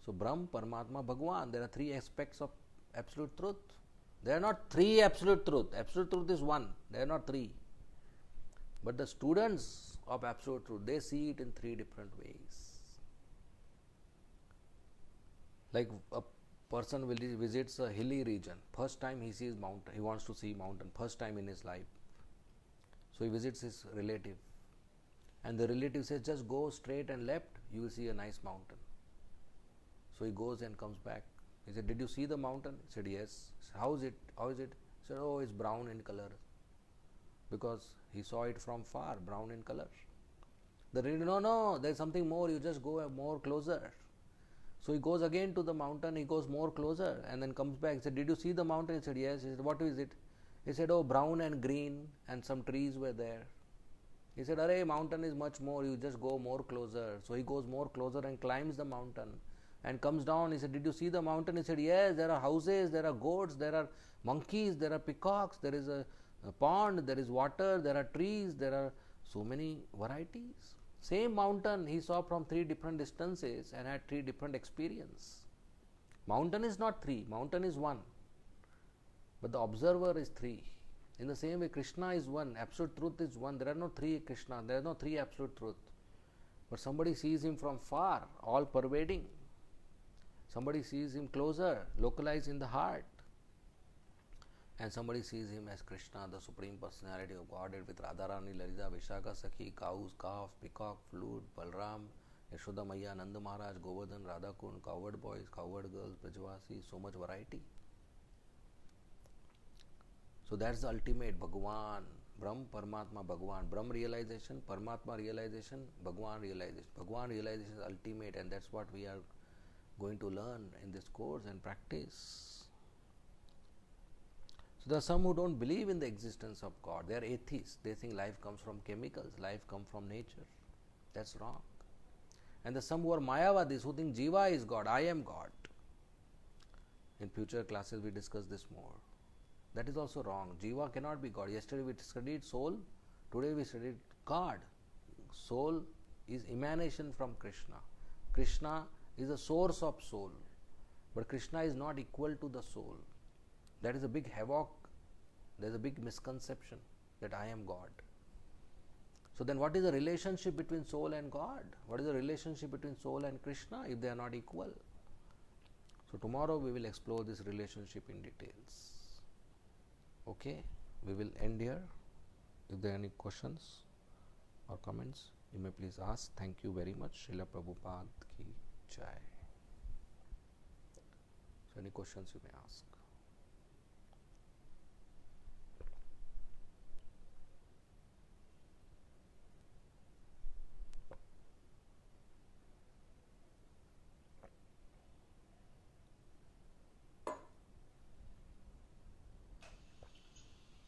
So Brahm, Paramatma, Bhagavan. There are three aspects of absolute truth. There are not three absolute truth. Absolute truth is one. There are not three. But the students of absolute truth, they see it in three different ways. Like a person visits a hilly region. First time he sees mountain. He wants to see mountain. First time in his life. So he visits his relative. And the relative says, "Just go straight and left. You will see a nice mountain." So he goes and comes back. He said, "Did you see the mountain?" He said, "Yes." He said, How is it? He said, "Oh, it's brown in color." Because he saw it from far, brown in color. The relative, no, there's something more. You just go more closer. So he goes again to the mountain. He goes more closer and then comes back. He said, "Did you see the mountain?" He said, "Yes." He said, "What is it?" He said, "Oh, brown and green and some trees were there." He said, "Arey, mountain is much more. You just go more closer." So he goes more closer and climbs the mountain and comes down. He said, "Did you see the mountain?" He said, "Yes, there are houses, there are goats, there are monkeys, there are peacocks, there is a pond, there is water, there are trees, there are so many varieties." Same mountain he saw from three different distances and had three different experience. Mountain is not three, mountain is one. But the observer is three. In the same way, Krishna is one, absolute truth is one. There are no three Krishna, there are no three absolute truth. But somebody sees him from far, all pervading. Somebody sees him closer, localized in the heart. And somebody sees him as Krishna, the Supreme Personality of Godhead, with Radharani, Lalita, Vishaka, Sakhi, cows, calf, peacock, flute, Balram, Yashoda Maya, Nanda Maharaj, Govardhan, Radhakund, cowherd boys, cowherd girls, Brajvasi, so much variety. So that's the ultimate Bhagavan, Brahm, Paramatma, Bhagavan. Brahm realization, Paramatma realization, Bhagavan realization. Bhagavan realization is ultimate, and that's what we are going to learn in this course and practice. So there are some who don't believe in the existence of God. They are atheists. They think life comes from chemicals, life comes from nature. That's wrong. And there are some who are Mayavadis who think Jiva is God, I am God. In future classes we discuss this more. That is also wrong. Jiva cannot be God. Yesterday we studied soul, today we studied God. Soul is emanation from Krishna. Krishna is the source of soul. But Krishna is not equal to the soul. That is a big havoc. There is a big misconception that I am God. So then what is the relationship between soul and God? What is the relationship between soul and Krishna if they are not equal? So tomorrow we will explore this relationship in details. Okay, we will end here. If there are any questions or comments, you may please ask. Thank you very much. Srila Prabhupada ki jai. So any questions you may ask.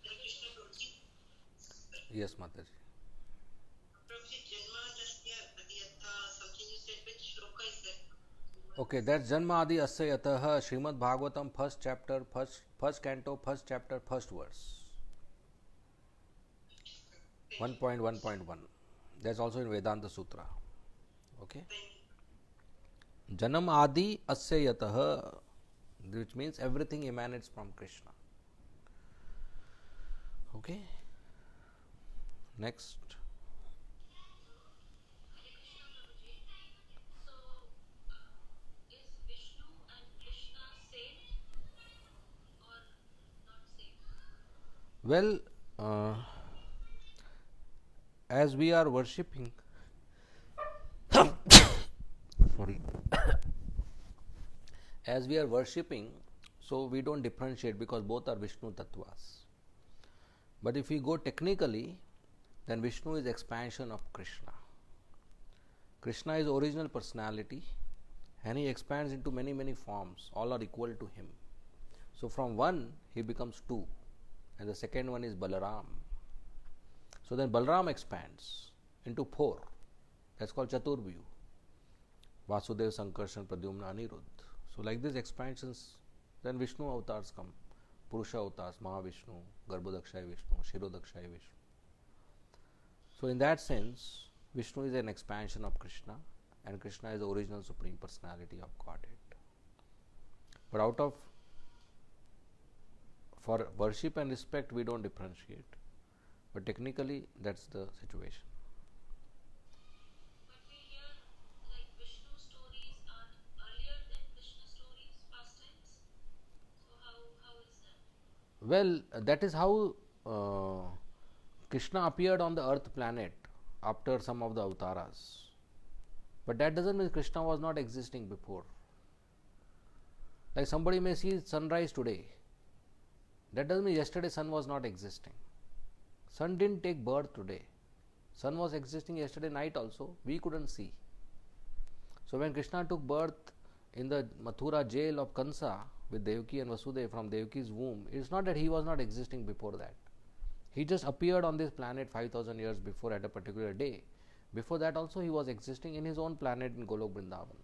Hare Krishna Prabhuji. Yes, Mataji. Prabhuji, Janmadasya Adhyatha, something you said, which shloka is that? Okay, that's Janma Adi Asya Yataha, Srimad Bhagavatam, first chapter, first canto, first chapter, first verse. 1.1.1. That's also in Vedanta Sutra. Okay. Janam Adi Asya Yataha, which means everything emanates from Krishna. Okay. Next. Hare Krishna Prabhuji. So, is Vishnu and Krishna same or not same? Well, as we are worshipping, sorry, as we are worshipping, so we don't differentiate because both are Vishnu Tattvas. But if we go technically, then Vishnu is expansion of Krishna. Krishna is original personality and he expands into many, many forms. All are equal to him. So from one, he becomes two. And the second one is Balaram. So then Balaram expands into four. That's called Chaturbhyu. Vasudeva, Sankarshan, Pradyumna, Aniruddha. So like these expansions, then Vishnu avatars come. Purusha avatars, Mahavishnu, Garbhodakshaya Vishnu, Shirodakshaya Vishnu. So in that sense, Vishnu is an expansion of Krishna and Krishna is the original Supreme Personality of Godhead. But for worship and respect, we don't differentiate. But technically, that's the situation. But we hear like Vishnu stories are earlier than Krishna stories, past tense. So how is that? Well, that is how Krishna appeared on the earth planet after some of the avatars. But that doesn't mean Krishna was not existing before. Like somebody may see sunrise today. That doesn't mean yesterday sun was not existing. Sun didn't take birth today. Sun was existing yesterday night also. We couldn't see. So when Krishna took birth in the Mathura jail of Kansa with Devaki and Vasudeva from Devaki's womb, it's not that he was not existing before that. He just appeared on this planet 5,000 years before at a particular day. Before that also he was existing in his own planet in Golok Vrindavan.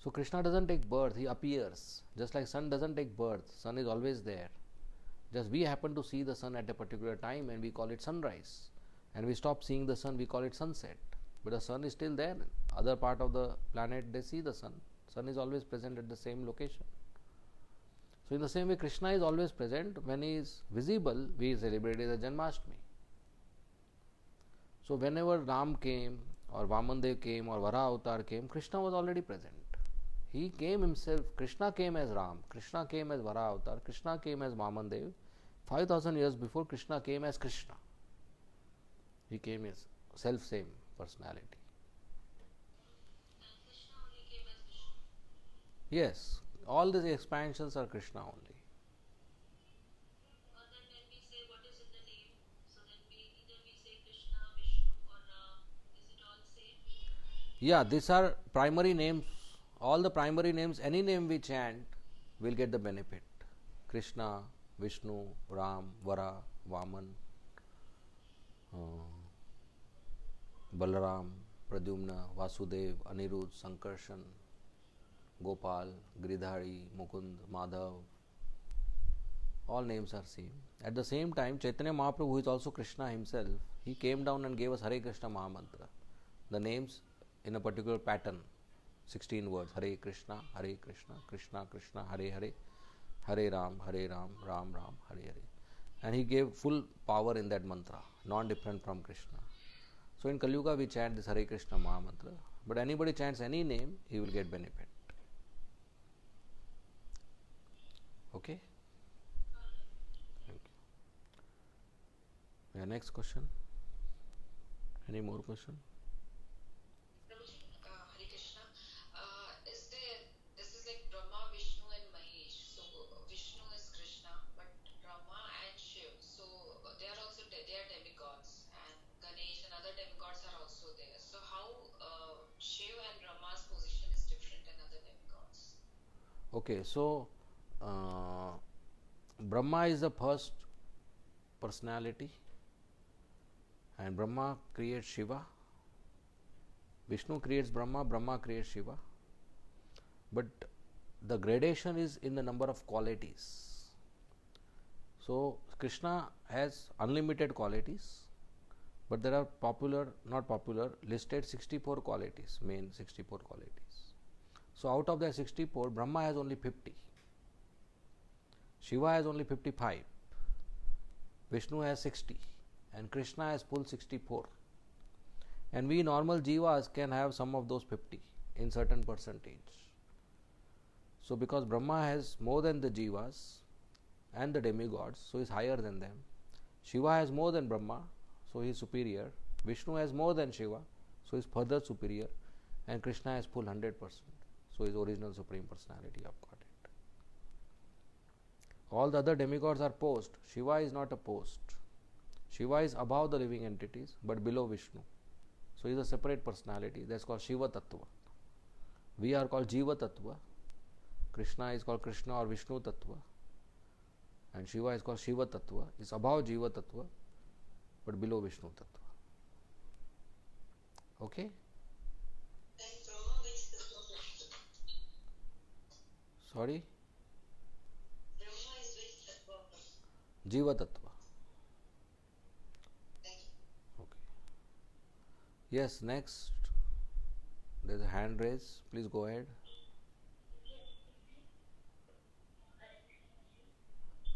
So Krishna doesn't take birth, he appears. Just like sun doesn't take birth, sun is always there. Just we happen to see the sun at a particular time and we call it sunrise. And we stop seeing the sun, we call it sunset. But the sun is still there. Other part of the planet, they see the sun. Sun is always present at the same location. So in the same way, Krishna is always present. When he is visible, we celebrate the Janmashtami. So whenever Ram came, or Vamandev came, or Vara Avatar came, Krishna was already present. He came himself. Krishna came as Ram. Krishna came as Vara Avatar. Krishna came as Vamandev. 5,000 years before, Krishna came as Krishna. He came as self-same personality. And Krishna only came as Vishnu. Yes, all these expansions are Krishna only. Or then when we say what is in the name, so then either we say Krishna, Vishnu or Ram. Is it all same? Yeah, these are primary names. All the primary names, any name we chant, will get the benefit. Krishna, Vishnu, Ram, Vara, Vaman, Balaram, Pradyumna, Vasudeva, Anirudh, Sankarshan, Gopal, Giridhari, Mukund, Madhav. All names are same. At the same time, Chaitanya Mahaprabhu, who is also Krishna himself, he came down and gave us Hare Krishna Mahamantra. The names in a particular pattern. 16 words. Hare Krishna, Krishna Krishna, Hare Hare, Hare Ram, Ram Ram, Hare Hare. And he gave full power in that mantra, non-different from Krishna. So in Kali Yuga we chant this Hare Krishna Maha Mantra, but anybody chants any name, he will get benefit. Okay? Thank you. Yeah, next question. Any more question? Prabhuji, Hare Krishna. This is like Brahma, Vishnu and Mahesh. So Vishnu is Krishna, but Brahma and Shiv. So they are also they are demigods, and Ganesh and other demigods are also there. So how Shiv and Brahma's position is different than other demigods? Okay, so Brahma is the first personality, and Brahma creates Shiva. Vishnu creates Brahma, Brahma creates Shiva. But the gradation is in the number of qualities. So Krishna has unlimited qualities, but there are listed 64 qualities, main 64 qualities. So out of the 64, Brahma has only 50. Shiva has only 55, Vishnu has 60, and Krishna has full 64. And we normal jivas can have some of those 50 in certain percentage. So because Brahma has more than the jivas and the demigods, so he is higher than them. Shiva has more than Brahma, so he is superior. Vishnu has more than Shiva, so he is further superior. And Krishna has full 100%, so he is original supreme personality of Godhead. All the other demigods are post. Shiva is not a post. Shiva is above the living entities, but below Vishnu. So he is a separate personality. That's called Shiva Tattva. We are called Jiva Tattva. Krishna is called Krishna or Vishnu Tattva. And Shiva is called Shiva Tattva. It's above Jiva Tattva, but below Vishnu Tattva. Okay? And Brahma, which tattva? Sorry? Brahma is which tattva? Jiva Tattva. Thank you. Okay. Yes, next. There's a hand raise. Please go ahead.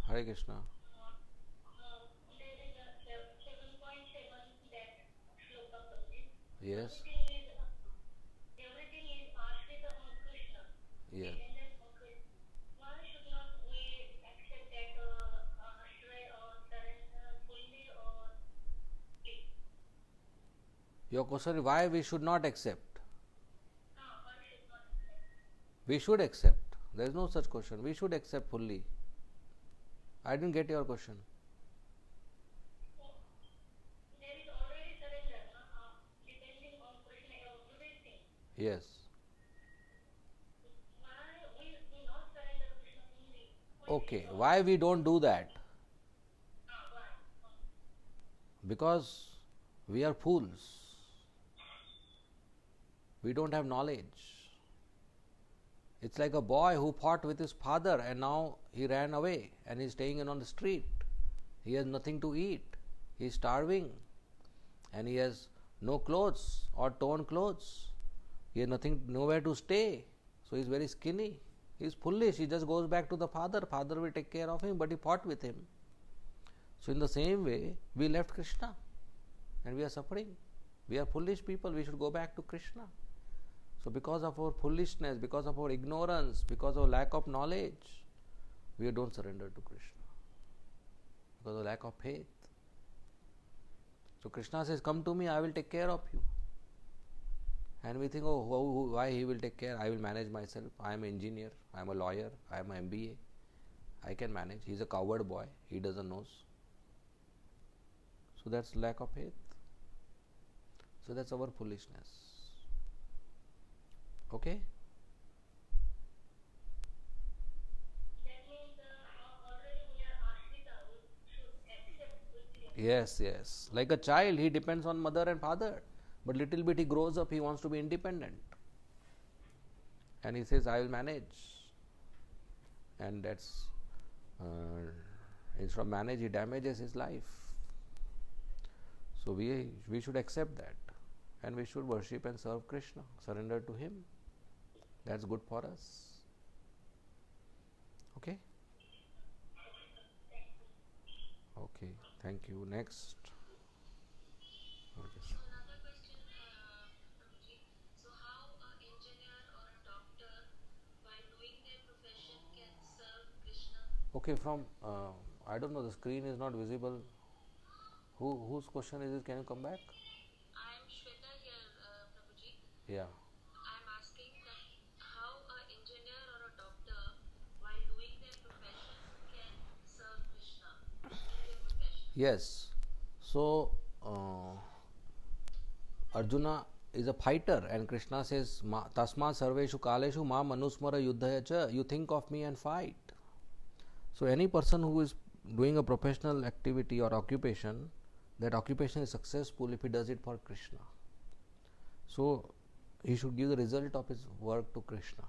Hare Krishna. Yes. Everything is Ashrita on Krishna. Yes. Why should not we accept that Ashray or surrender fully or split? Your question is why we should not accept? Why should not accept? We should accept. There is no such question. We should accept fully. I didn't get your question. There is already surrender, depending on Krishna everything. Yes. Why we not surrender Krishna fully? Okay. Why we don't do that? Why? Because we are fools. We don't have knowledge. It's like a boy who fought with his father and now he ran away and he's staying on the street. He has nothing to eat. He is starving and he has no clothes or torn clothes. He has nowhere to stay. So he's very skinny. He's foolish. He just goes back to the father. Father will take care of him, but he fought with him. So in the same way, we left Krishna and we are suffering. We are foolish people. We should go back to Krishna. So because of our foolishness, because of our ignorance, because of lack of knowledge, we don't surrender to Krishna. Because of lack of faith. So Krishna says, come to me, I will take care of you. And we think, oh, why he will take care? I will manage myself. I am an engineer, I am a lawyer, I am an MBA. I can manage. He is a coward boy. He doesn't know. So that's lack of faith. So that's our foolishness. Okay? That means already we are Ashrita, we should accept fully. Yes. Like a child, he depends on mother and father. But little bit he grows up, he wants to be independent. And he says, I will manage. And that's, instead of manage, he damages his life. So we should accept that. And we should worship and serve Krishna, surrender to him. That's good for us. Okay. Okay, thank you. Next. Okay. So another question, Prabhuji. So how an engineer or a doctor, while doing their profession, can serve Krishna? Okay, from I don't know, the screen is not visible. Whose question is it? Can you come back? I am Shweta here, Prabhuji. Yeah. I am asking that how an engineer or a doctor, while doing their profession, can serve Krishna in their profession. Yes. So Arjuna is a fighter, and Krishna says, Tasma sarveshu kaleshu ma manusmara yuddhaya cha. You think of me and fight. So any person who is doing a professional activity or occupation, that occupation is successful if he does it for Krishna. So he should give the result of his work to Krishna.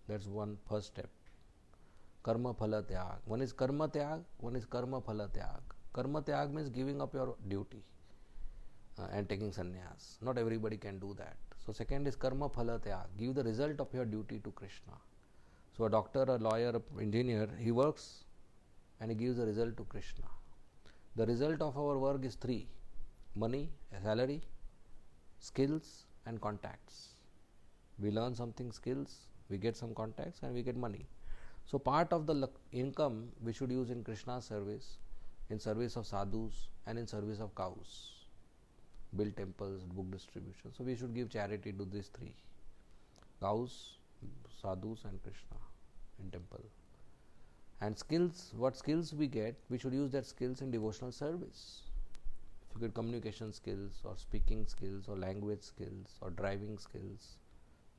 That's one first step. Karma phala tyag. One is karma tyag, one is karma phala tyag. Karma tyag means giving up your duty and taking sannyas. Not everybody can do that. So second is karma phala tyag. Give the result of your duty to Krishna. So a doctor, a lawyer, an engineer, he works and he gives the result to Krishna. The result of our work is three: money, salary, skills and contacts. We learn something skills, we get some contacts and we get money. So part of the income we should use in Krishna's service, in service of sadhus and in service of cows. Build temples, book distribution. So we should give charity to these three: cows, sadhus and Krishna in temple. And skills, what skills we get, we should use that skills in devotional service. If you get communication skills or speaking skills or language skills or driving skills,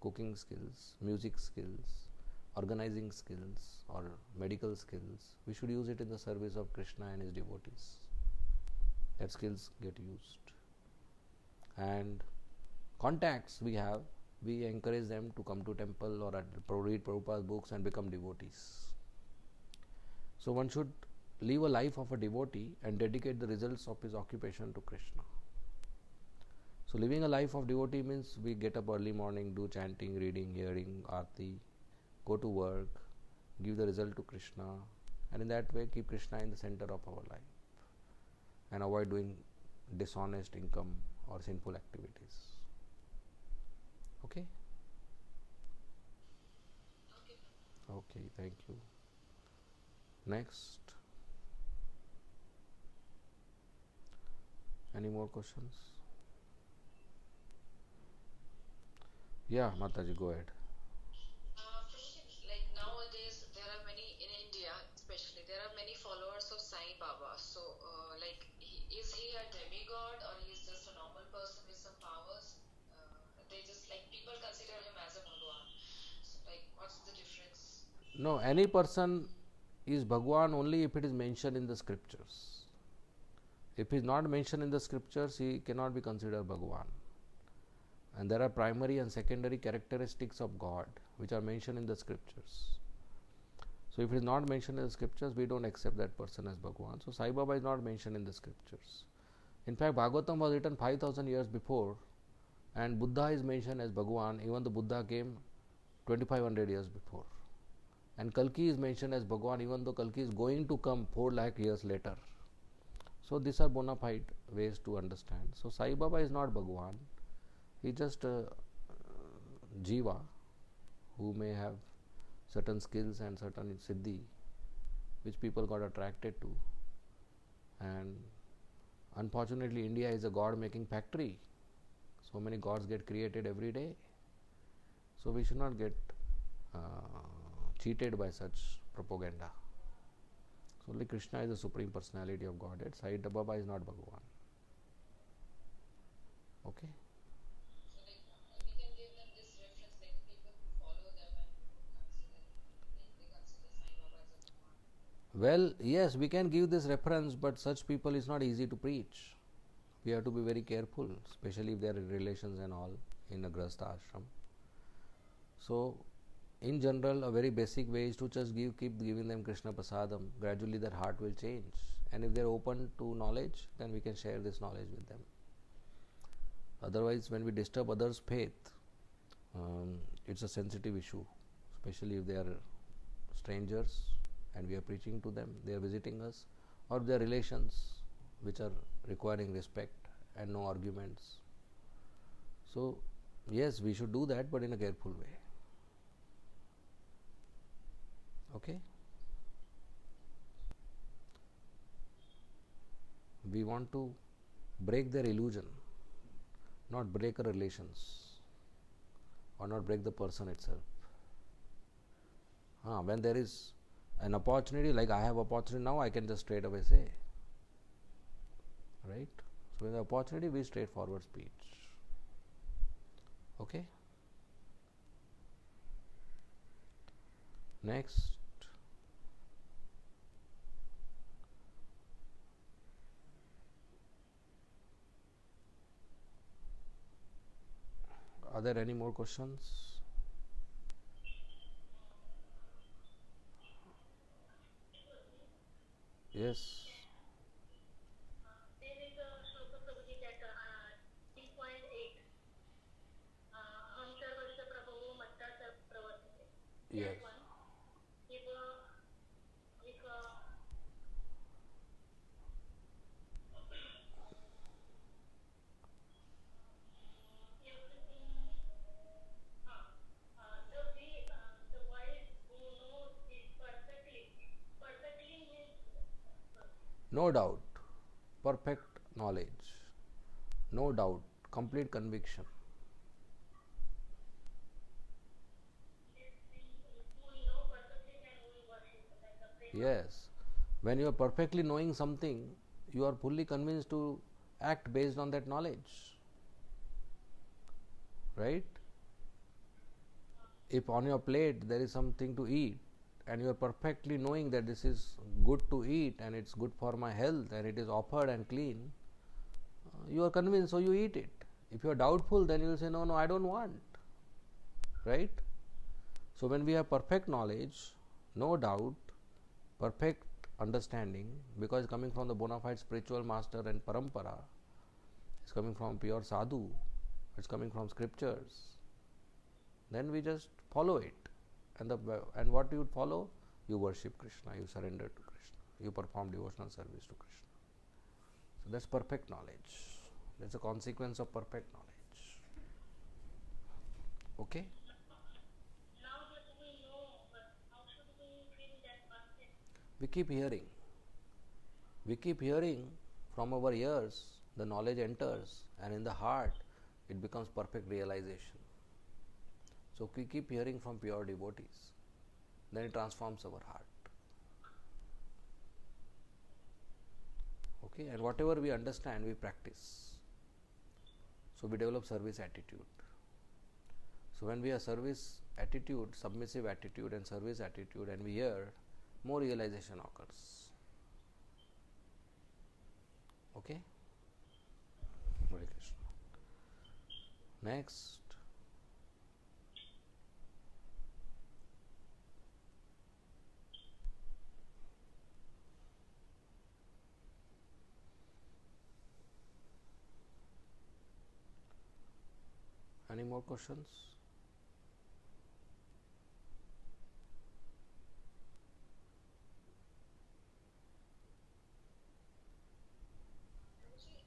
cooking skills, music skills, organizing skills or medical skills, we should use it in the service of Krishna and his devotees. That skills get used. And contacts we have, we encourage them to come to temple or read Prabhupada's books and become devotees. So one should live a life of a devotee and dedicate the results of his occupation to Krishna. So living a life of devotee means we get up early morning, do chanting, reading, hearing, aarti, go to work, give the result to Krishna, and in that way keep Krishna in the center of our life and avoid doing dishonest income or sinful activities. Okay? Okay, thank you. Next. Any more questions? Yeah, Mataji, go ahead. Like nowadays, there are many in India, especially there are many followers of Sai Baba. So, is he a demigod or he is just a normal person with some powers? They just like people consider him as a Bhagwan. So, like, what's the difference? No, any person is Bhagwan only if it is mentioned in the scriptures. If he is not mentioned in the scriptures, he cannot be considered Bhagwan. And there are primary and secondary characteristics of God which are mentioned in the scriptures. So if it is not mentioned in the scriptures, we don't accept that person as Bhagwan. So Sai Baba is not mentioned in the scriptures. In fact, Bhagavatam was written 5,000 years before, and Buddha is mentioned as Bhagwan, even though Buddha came 2,500 years before. And Kalki is mentioned as Bhagwan, even though Kalki is going to come 4 lakh years later. So these are bona fide ways to understand. So Sai Baba is not Bhagwan. He is just a jiva who may have certain skills and certain siddhi which people got attracted to. And unfortunately, India is a God making factory. So many gods get created every day. So we should not get cheated by such propaganda. So only Krishna is the Supreme Personality of Godhead. Sai Baba is not Bhagavan. Okay? So, like, we can give them this reference, like people who follow them and they consider Sai Baba as a Bhagwan. Well, yes, we can give this reference, but such people is not easy to preach. We have to be very careful, especially if they are in relations and all in a Grahastha ashram. So, in general, a very basic way is to just keep giving them Krishna Prasadam. Gradually their heart will change. And if they are open to knowledge, then we can share this knowledge with them. Otherwise, when we disturb others' faith, It's a sensitive issue, especially if they are strangers and we are preaching to them, they are visiting us, or their relations which are requiring respect and no arguments. So, yes, we should do that, but in a careful way. Okay? We want to break their illusion, not break our relations, or not break the person itself. When there is an opportunity, like I have opportunity now, I can just straight away say, right? So when the opportunity, we straightforward speech. Okay? Next. Are there any more questions? Yes. There is a shloka Prabhuji that 3.8 Ham Sarvasya Prabhu Matta Pravartate. Yes. That one. If the wise who knows this perfectly means No doubt. Perfect knowledge. No doubt. Complete conviction. who we know perfectly and we worship like the prayer. Yes. When you are perfectly knowing something, you are fully convinced to act based on that knowledge. Right? If on your plate there is something to eat and you are perfectly knowing that this is good to eat and it's good for my health and it is offered and clean, you are convinced, so you eat it. If you are doubtful, then you will say, no, I don't want. Right? So when we have perfect knowledge, no doubt, perfect understanding, because coming from the bona fide spiritual master and parampara, it's coming from pure sadhu, it's coming from scriptures, then we just follow it. And what you would follow? You worship Krishna, you surrender to Krishna, you perform devotional service to Krishna. So that's perfect knowledge. That's a consequence of perfect knowledge. Okay? Now that we know, but how should we feel that perfect? We keep hearing. We keep hearing from our ears, the knowledge enters, and in the heart, it becomes perfect realization. So we keep hearing from pure devotees. Then it transforms our heart. Okay, and whatever we understand, we practice. So we develop service attitude. So when we have service attitude, submissive attitude and service attitude, and we hear, more realization occurs. Okay? Hare Krishna. Next. Any more questions?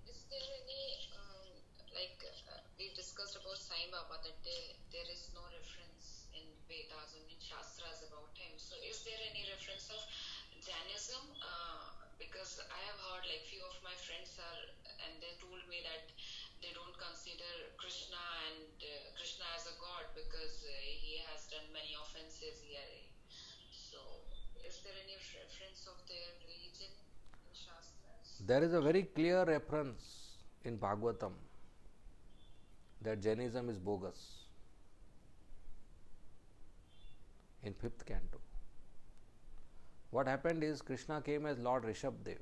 Is there any, we discussed about Sai Baba that there is no reference in Vedas and in Shastras about him. So is there any reference of Jainism? Because I have heard like few of my friends are, and they told me that they don't consider Krishna and Krishna as a god because he has done many offenses here. So is there any reference of their religion in Shastras? There is a very clear reference in Bhagavatam that Jainism is bogus in 5th canto. What happened is Krishna came as Lord Rishabdev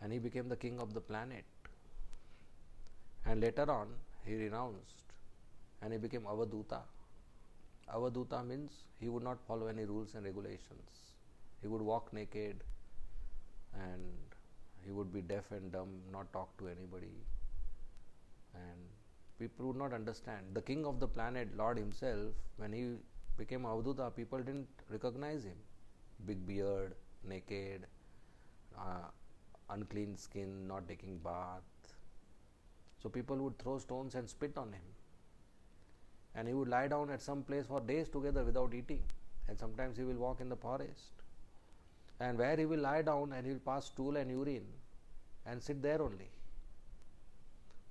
and he became the king of the planet. And later on he renounced and he became Avaduta. Avaduta means he would not follow any rules and regulations. He would walk naked and he would be deaf and dumb, not talk to anybody. And People would not understand. The king of the planet, Lord himself, when he became Avduta, people didn't recognize him. Big beard, naked, unclean skin, not taking bath. So people would throw stones and spit on him. And he would lie down at some place for days together without eating. And sometimes he will walk in the forest. And where he will lie down and he will pass stool and urine and sit there only.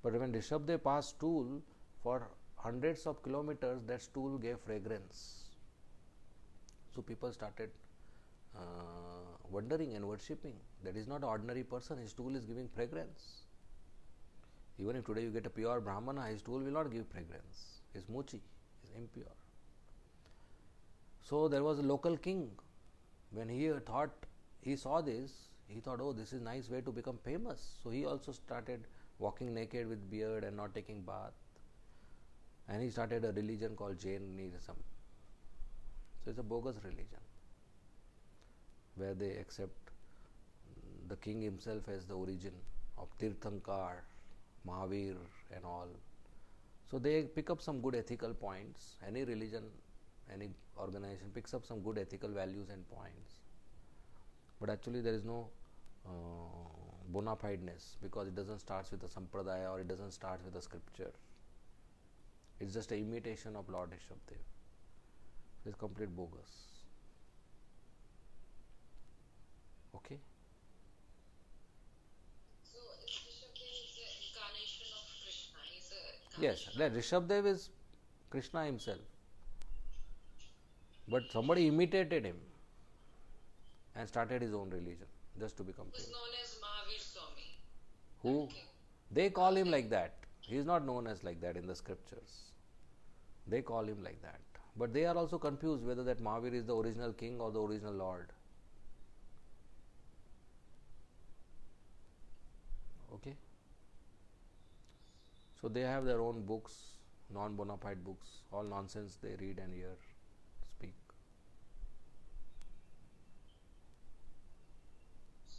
But when Rishabdev passed stool, for hundreds of kilometers, that stool gave fragrance. So people started wondering and worshipping. That is not an ordinary person, his stool is giving fragrance. Even if today you get a pure Brahmana, his stool will not give fragrance. His mochi is impure. So there was a local king. When he saw this, he thought, oh, this is a nice way to become famous. So he also started walking naked with beard and not taking bath. And he started a religion called Jainism. So it's a bogus religion where they accept the king himself as the origin of Tirthankar, Mahavir and all. So they pick up some good ethical points. Any religion, any organization picks up some good ethical values and points. But actually there is no bona fideness, because it doesn't start with a sampradaya or it doesn't start with a scripture. It's just an imitation of Lord Rishabdev. It's complete bogus. Okay? So Rishabdev is the incarnation of Krishna. He's a Yes, that Rishabdev is Krishna himself. But somebody imitated him and started his own religion just to become who's famous. known as Mahavir Swami. Who? Okay. They call him like that. He is not known as like that in the scriptures. They call him like that. But they are also confused whether that Mahavir is the original king or the original Lord. Okay? So they have their own books, non-bona fide books, all nonsense they read and hear, speak.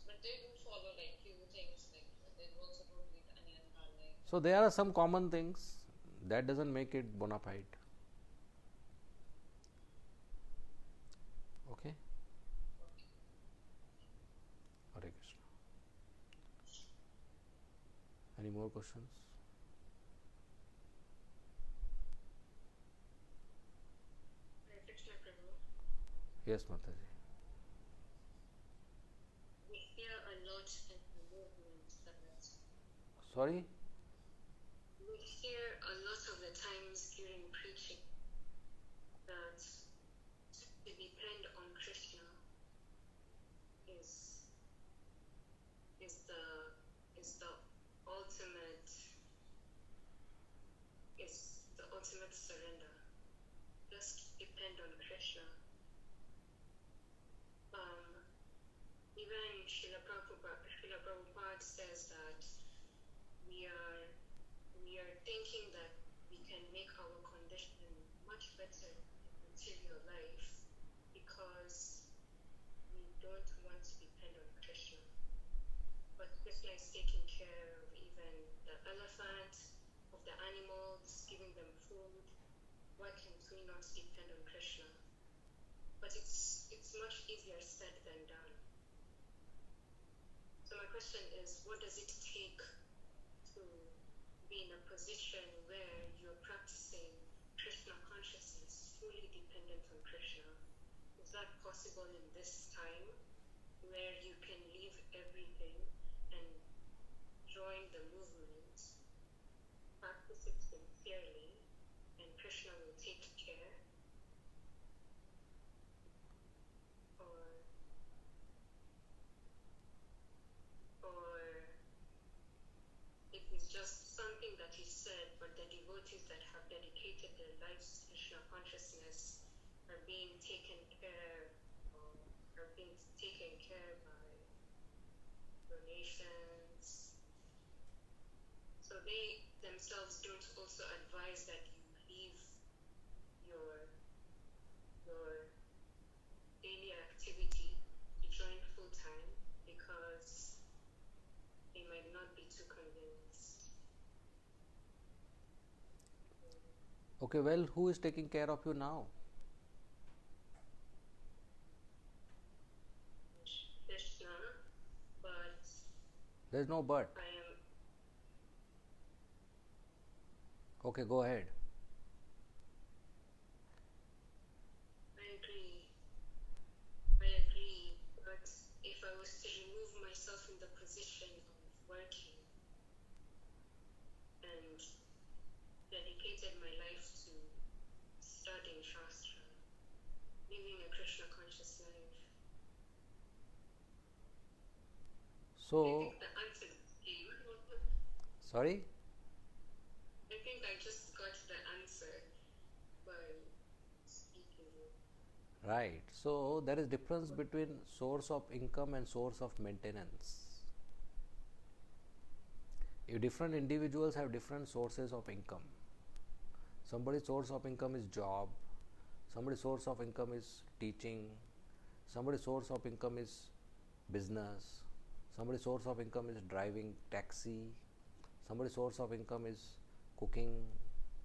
But they do follow like few things, like they also don't read Anyan Karne. So there are some common things. That doesn't make it bona fide. Okay? Hare Krishna. Any more questions? Hare Krishna Prabhu. Yes, Mataji. We hear a lot in the movement that Sorry? we hear a lot of the times during preaching that to depend on Krishna is the ultimate surrender. Just depend on Krishna. Even Srila Prabhupada says that we are thinking that we can make our condition much better in material life because we don't want to depend on Krishna. But Krishna is taking care of even the elephant, of the animals, giving them food. Why can't we not depend on Krishna? But it's much easier said than done. So my question is, what does it take to be in a position where you're practicing Krishna consciousness, fully dependent on Krishna? Is that possible in this time where you can leave everything and join the movement, practice it sincerely, and Krishna will take care? Or it is just something that is said, but the devotees that have dedicated their lives to Krishna consciousness are being taken care by donations. So they themselves don't also advise that you leave your daily activity to join full time because they might not be too convinced. Okay, well, who is taking care of you now? Krishna, but There is no but. I am Okay, go ahead. I agree, but if I was to remove myself in the position of working and dedicated my life to studying Shastra, living a Krishna conscious life, I So, think the answer came. sorry? I think I just got the answer by speaking. Right. So, there is difference between source of income and source of maintenance. Different individuals have different sources of income. Somebody's source of income is job, somebody's source of income is teaching, somebody's source of income is business, somebody's source of income is driving taxi, somebody's source of income is cooking,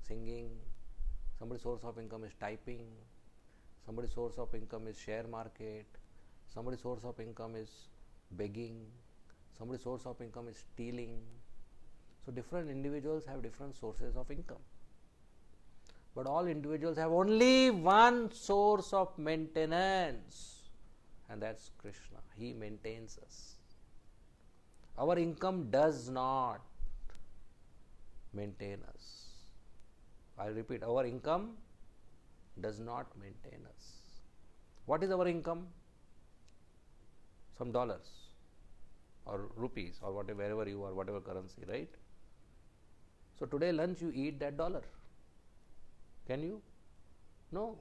singing, somebody's source of income is typing, somebody's source of income is share market, somebody's source of income is begging, somebody's source of income is stealing. So different individuals have different sources of income. But all individuals have only one source of maintenance, and that's Krishna. He maintains us. Our income does not maintain us. I repeat, our income does not maintain us. What is our income? Some dollars or rupees or whatever, wherever you are, whatever currency, right? So today lunch you eat that dollar. Can you? No.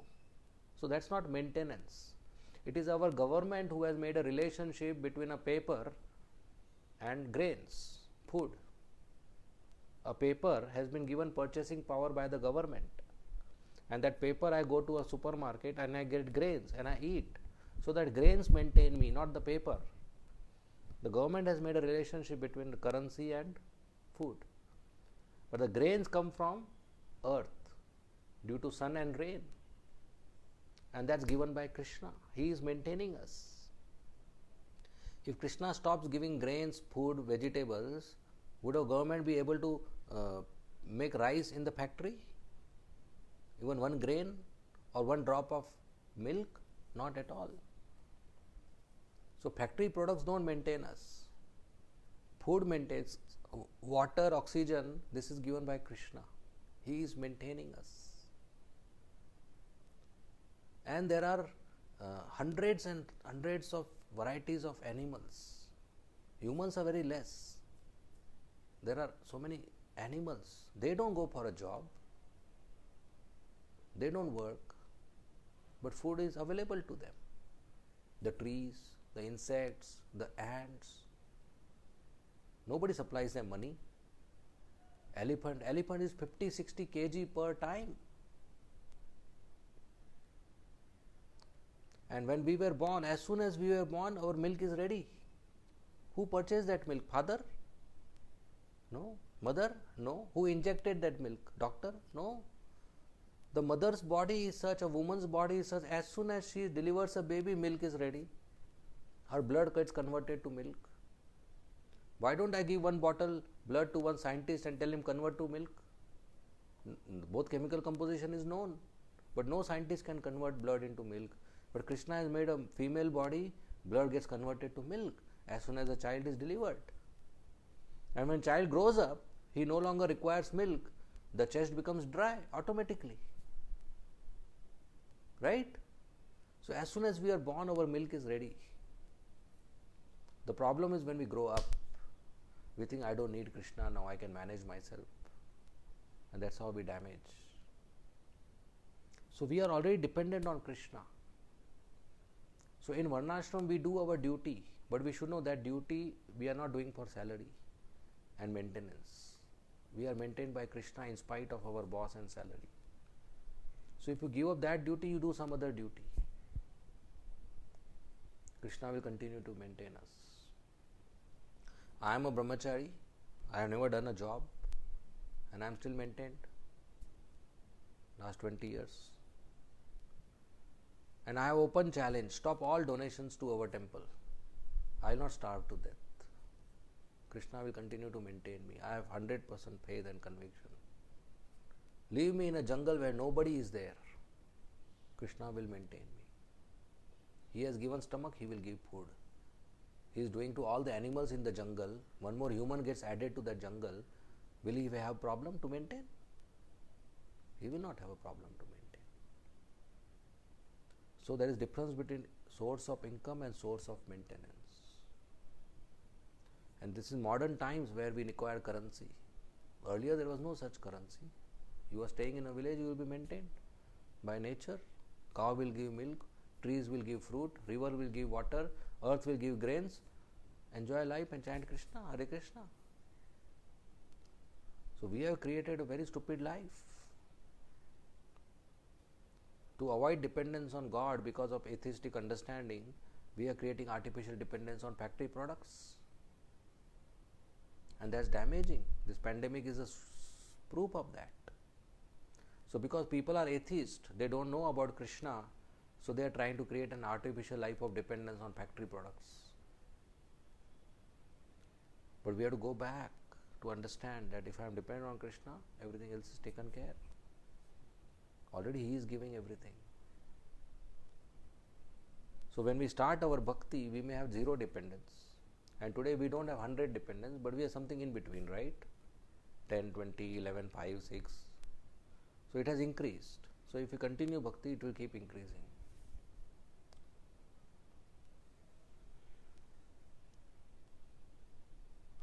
So that's not maintenance. It is our government who has made a relationship between a paper and grains, food. A paper has been given purchasing power by the government, and that paper I go to a supermarket and I get grains and I eat. So that grains maintain me, not the paper. The government has made a relationship between the currency and food. But the grains come from earth due to sun and rain, and that's given by Krishna. He is maintaining us. If Krishna stops giving grains, food, vegetables, would a government be able to make rice in the factory? Even one grain or one drop of milk? Not at all. So factory products don't maintain us. Food maintains. Water, oxygen, this is given by Krishna. He is maintaining us. And there are hundreds and hundreds of varieties of animals. Humans are very less. There are so many animals. They don't go for a job. They don't work. But food is available to them. The trees, the insects, the ants. Nobody supplies them money. Elephant is 50-60 kg per time. And when we were born, as soon as we were born, our milk is ready. Who purchased that milk? Father? No. Mother? No. Who injected that milk? Doctor? No. The mother's body is such, a woman's body is such, as soon as she delivers a baby, milk is ready. Her blood gets converted to milk. Why don't I give one bottle blood to one scientist and tell him convert to milk? Both chemical composition is known, but no scientist can convert blood into milk. But Krishna has made a female body, blood gets converted to milk as soon as the child is delivered. And when child grows up, he no longer requires milk. The chest becomes dry automatically. Right? So as soon as we are born, our milk is ready. The problem is when we grow up, we think I don't need Krishna, now I can manage myself. And that's how we damage. So we are already dependent on Krishna. So in Varnashram we do our duty, but we should know that duty we are not doing for salary and maintenance. We are maintained by Krishna in spite of our boss and salary. So if you give up that duty, you do some other duty. Krishna will continue to maintain us. I am a brahmachari, I have never done a job, and I am still maintained. last 20 years. And I have open challenge, stop all donations to our temple. I will not starve to death. Krishna will continue to maintain me. I have 100% faith and conviction. Leave me in a jungle where nobody is there. Krishna will maintain me. He has given stomach, he will give food. He is doing to all the animals in the jungle. One more human gets added to that jungle. Will he have problem to maintain? He will not have a problem to maintain. So there is difference between source of income and source of maintenance. And this is modern times where we require currency. Earlier there was no such currency. You are staying in a village, you will be maintained by nature. Cow will give milk, trees will give fruit, river will give water, earth will give grains. Enjoy life and chant Krishna, Hare Krishna. So we have created a very stupid life. To avoid dependence on God because of atheistic understanding, we are creating artificial dependence on factory products. And that's damaging. This pandemic is a proof of that. So because people are atheists, they don't know about Krishna, so they are trying to create an artificial life of dependence on factory products. But we have to go back to understand that if I am dependent on Krishna, everything else is taken care. Already He is giving everything. So when we start our bhakti, we may have zero dependence. And today we don't have 100 dependence, but we have something in between, right? 10, 20, 11, 5, 6. So it has increased. So if we continue bhakti, it will keep increasing.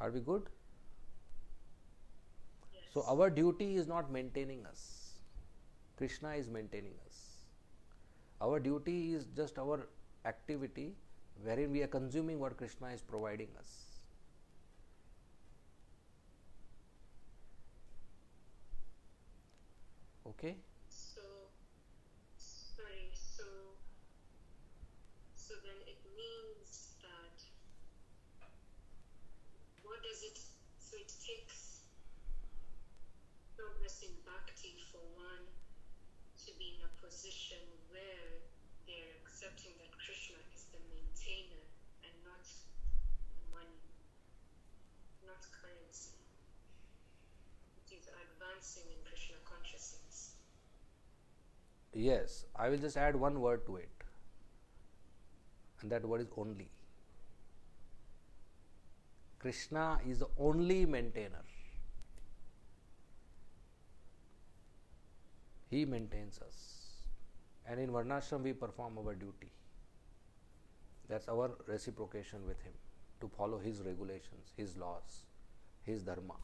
Are we good? Yes. So our duty is not maintaining us. Krishna is maintaining us. Our duty is just our activity wherein we are consuming what Krishna is providing us. Okay? So then it means that what does it, so it takes progress in bhakti for one to be in a position where they're accepting that Krishna is the maintainer and not money, not currency. It is advancing in Krishna consciousness. Yes, I will just add one word to it. And that word is only. Krishna is the only maintainer. He maintains us. And in Varnashram we perform our duty. That's our reciprocation with Him, to follow His regulations, His laws, His dharma.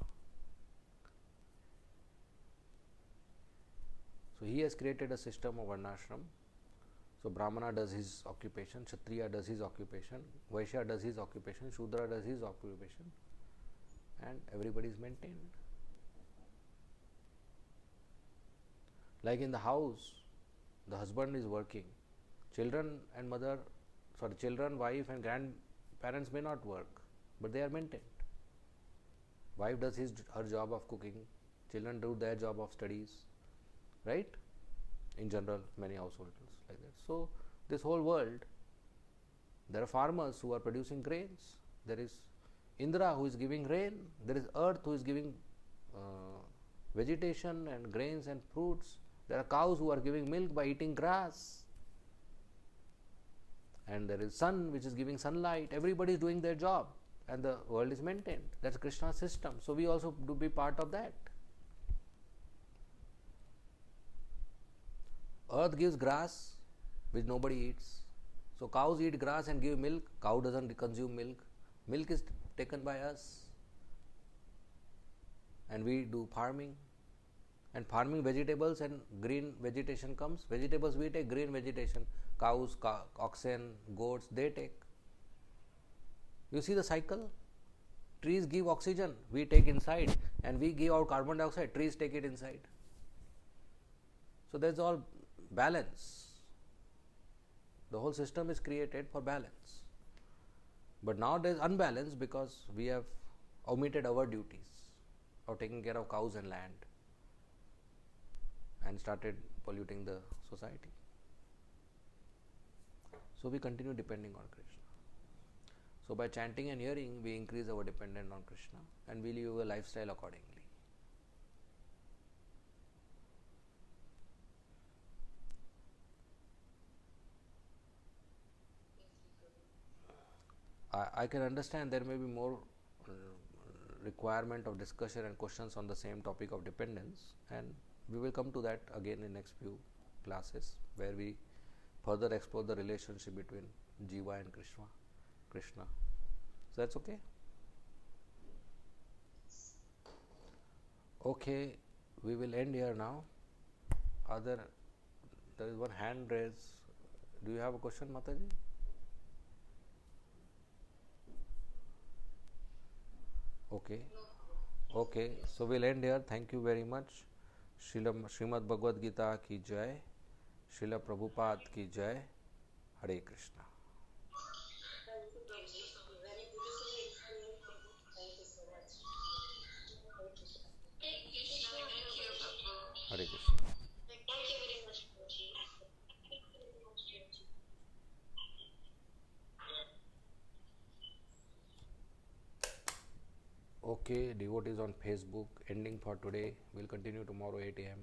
So He has created a system of Varnashram. So Brahmana does his occupation, Kshatriya does his occupation, Vaishya does his occupation, Shudra does his occupation, and everybody is maintained. Like in the house, the husband is working, children, wife and grandparents may not work, but they are maintained. Wife does her job of cooking, children do their job of studies, right? In general, many households like that. So this whole world, there are farmers who are producing grains, there is Indra who is giving rain, there is earth who is giving vegetation and grains and fruits, there are cows who are giving milk by eating grass, and there is sun which is giving sunlight. Everybody is doing their job and the world is maintained. That's Krishna's system. So we also do be part of that. Earth gives grass which nobody eats. So cows eat grass and give milk. Cow doesn't consume milk. Milk is taken by us. And we do farming. And farming vegetables and green vegetation comes. Vegetables we take, green vegetation. Cows, oxen, goats, they take. You see the cycle? Trees give oxygen, we take inside, and we give out carbon dioxide, trees take it inside. So there's all balance. The whole system is created for balance. But now there is unbalance because we have omitted our duties of taking care of cows and land. and started polluting the society. So we continue depending on Krishna. So by chanting and hearing, we increase our dependence on Krishna and we live a lifestyle accordingly. I can understand there may be more requirement of discussion and questions on the same topic of dependence, and we will come to that again in next few classes where we further explore the relationship between Jiva and Krishna. So that's okay? Okay, we will end here now. There is one hand raised. Do you have a question, Mataji? Okay, so we'll end here. Thank you very much. Srimad Bhagavad Gita ki jai, Srila Prabhupada ki jai. Hare Krishna. Very beautifully explained. Thank you so much. Hare Krishna. Thank you very much, Prabhuji. Okay, devotees on Facebook, ending for today. We'll continue tomorrow 8 a.m.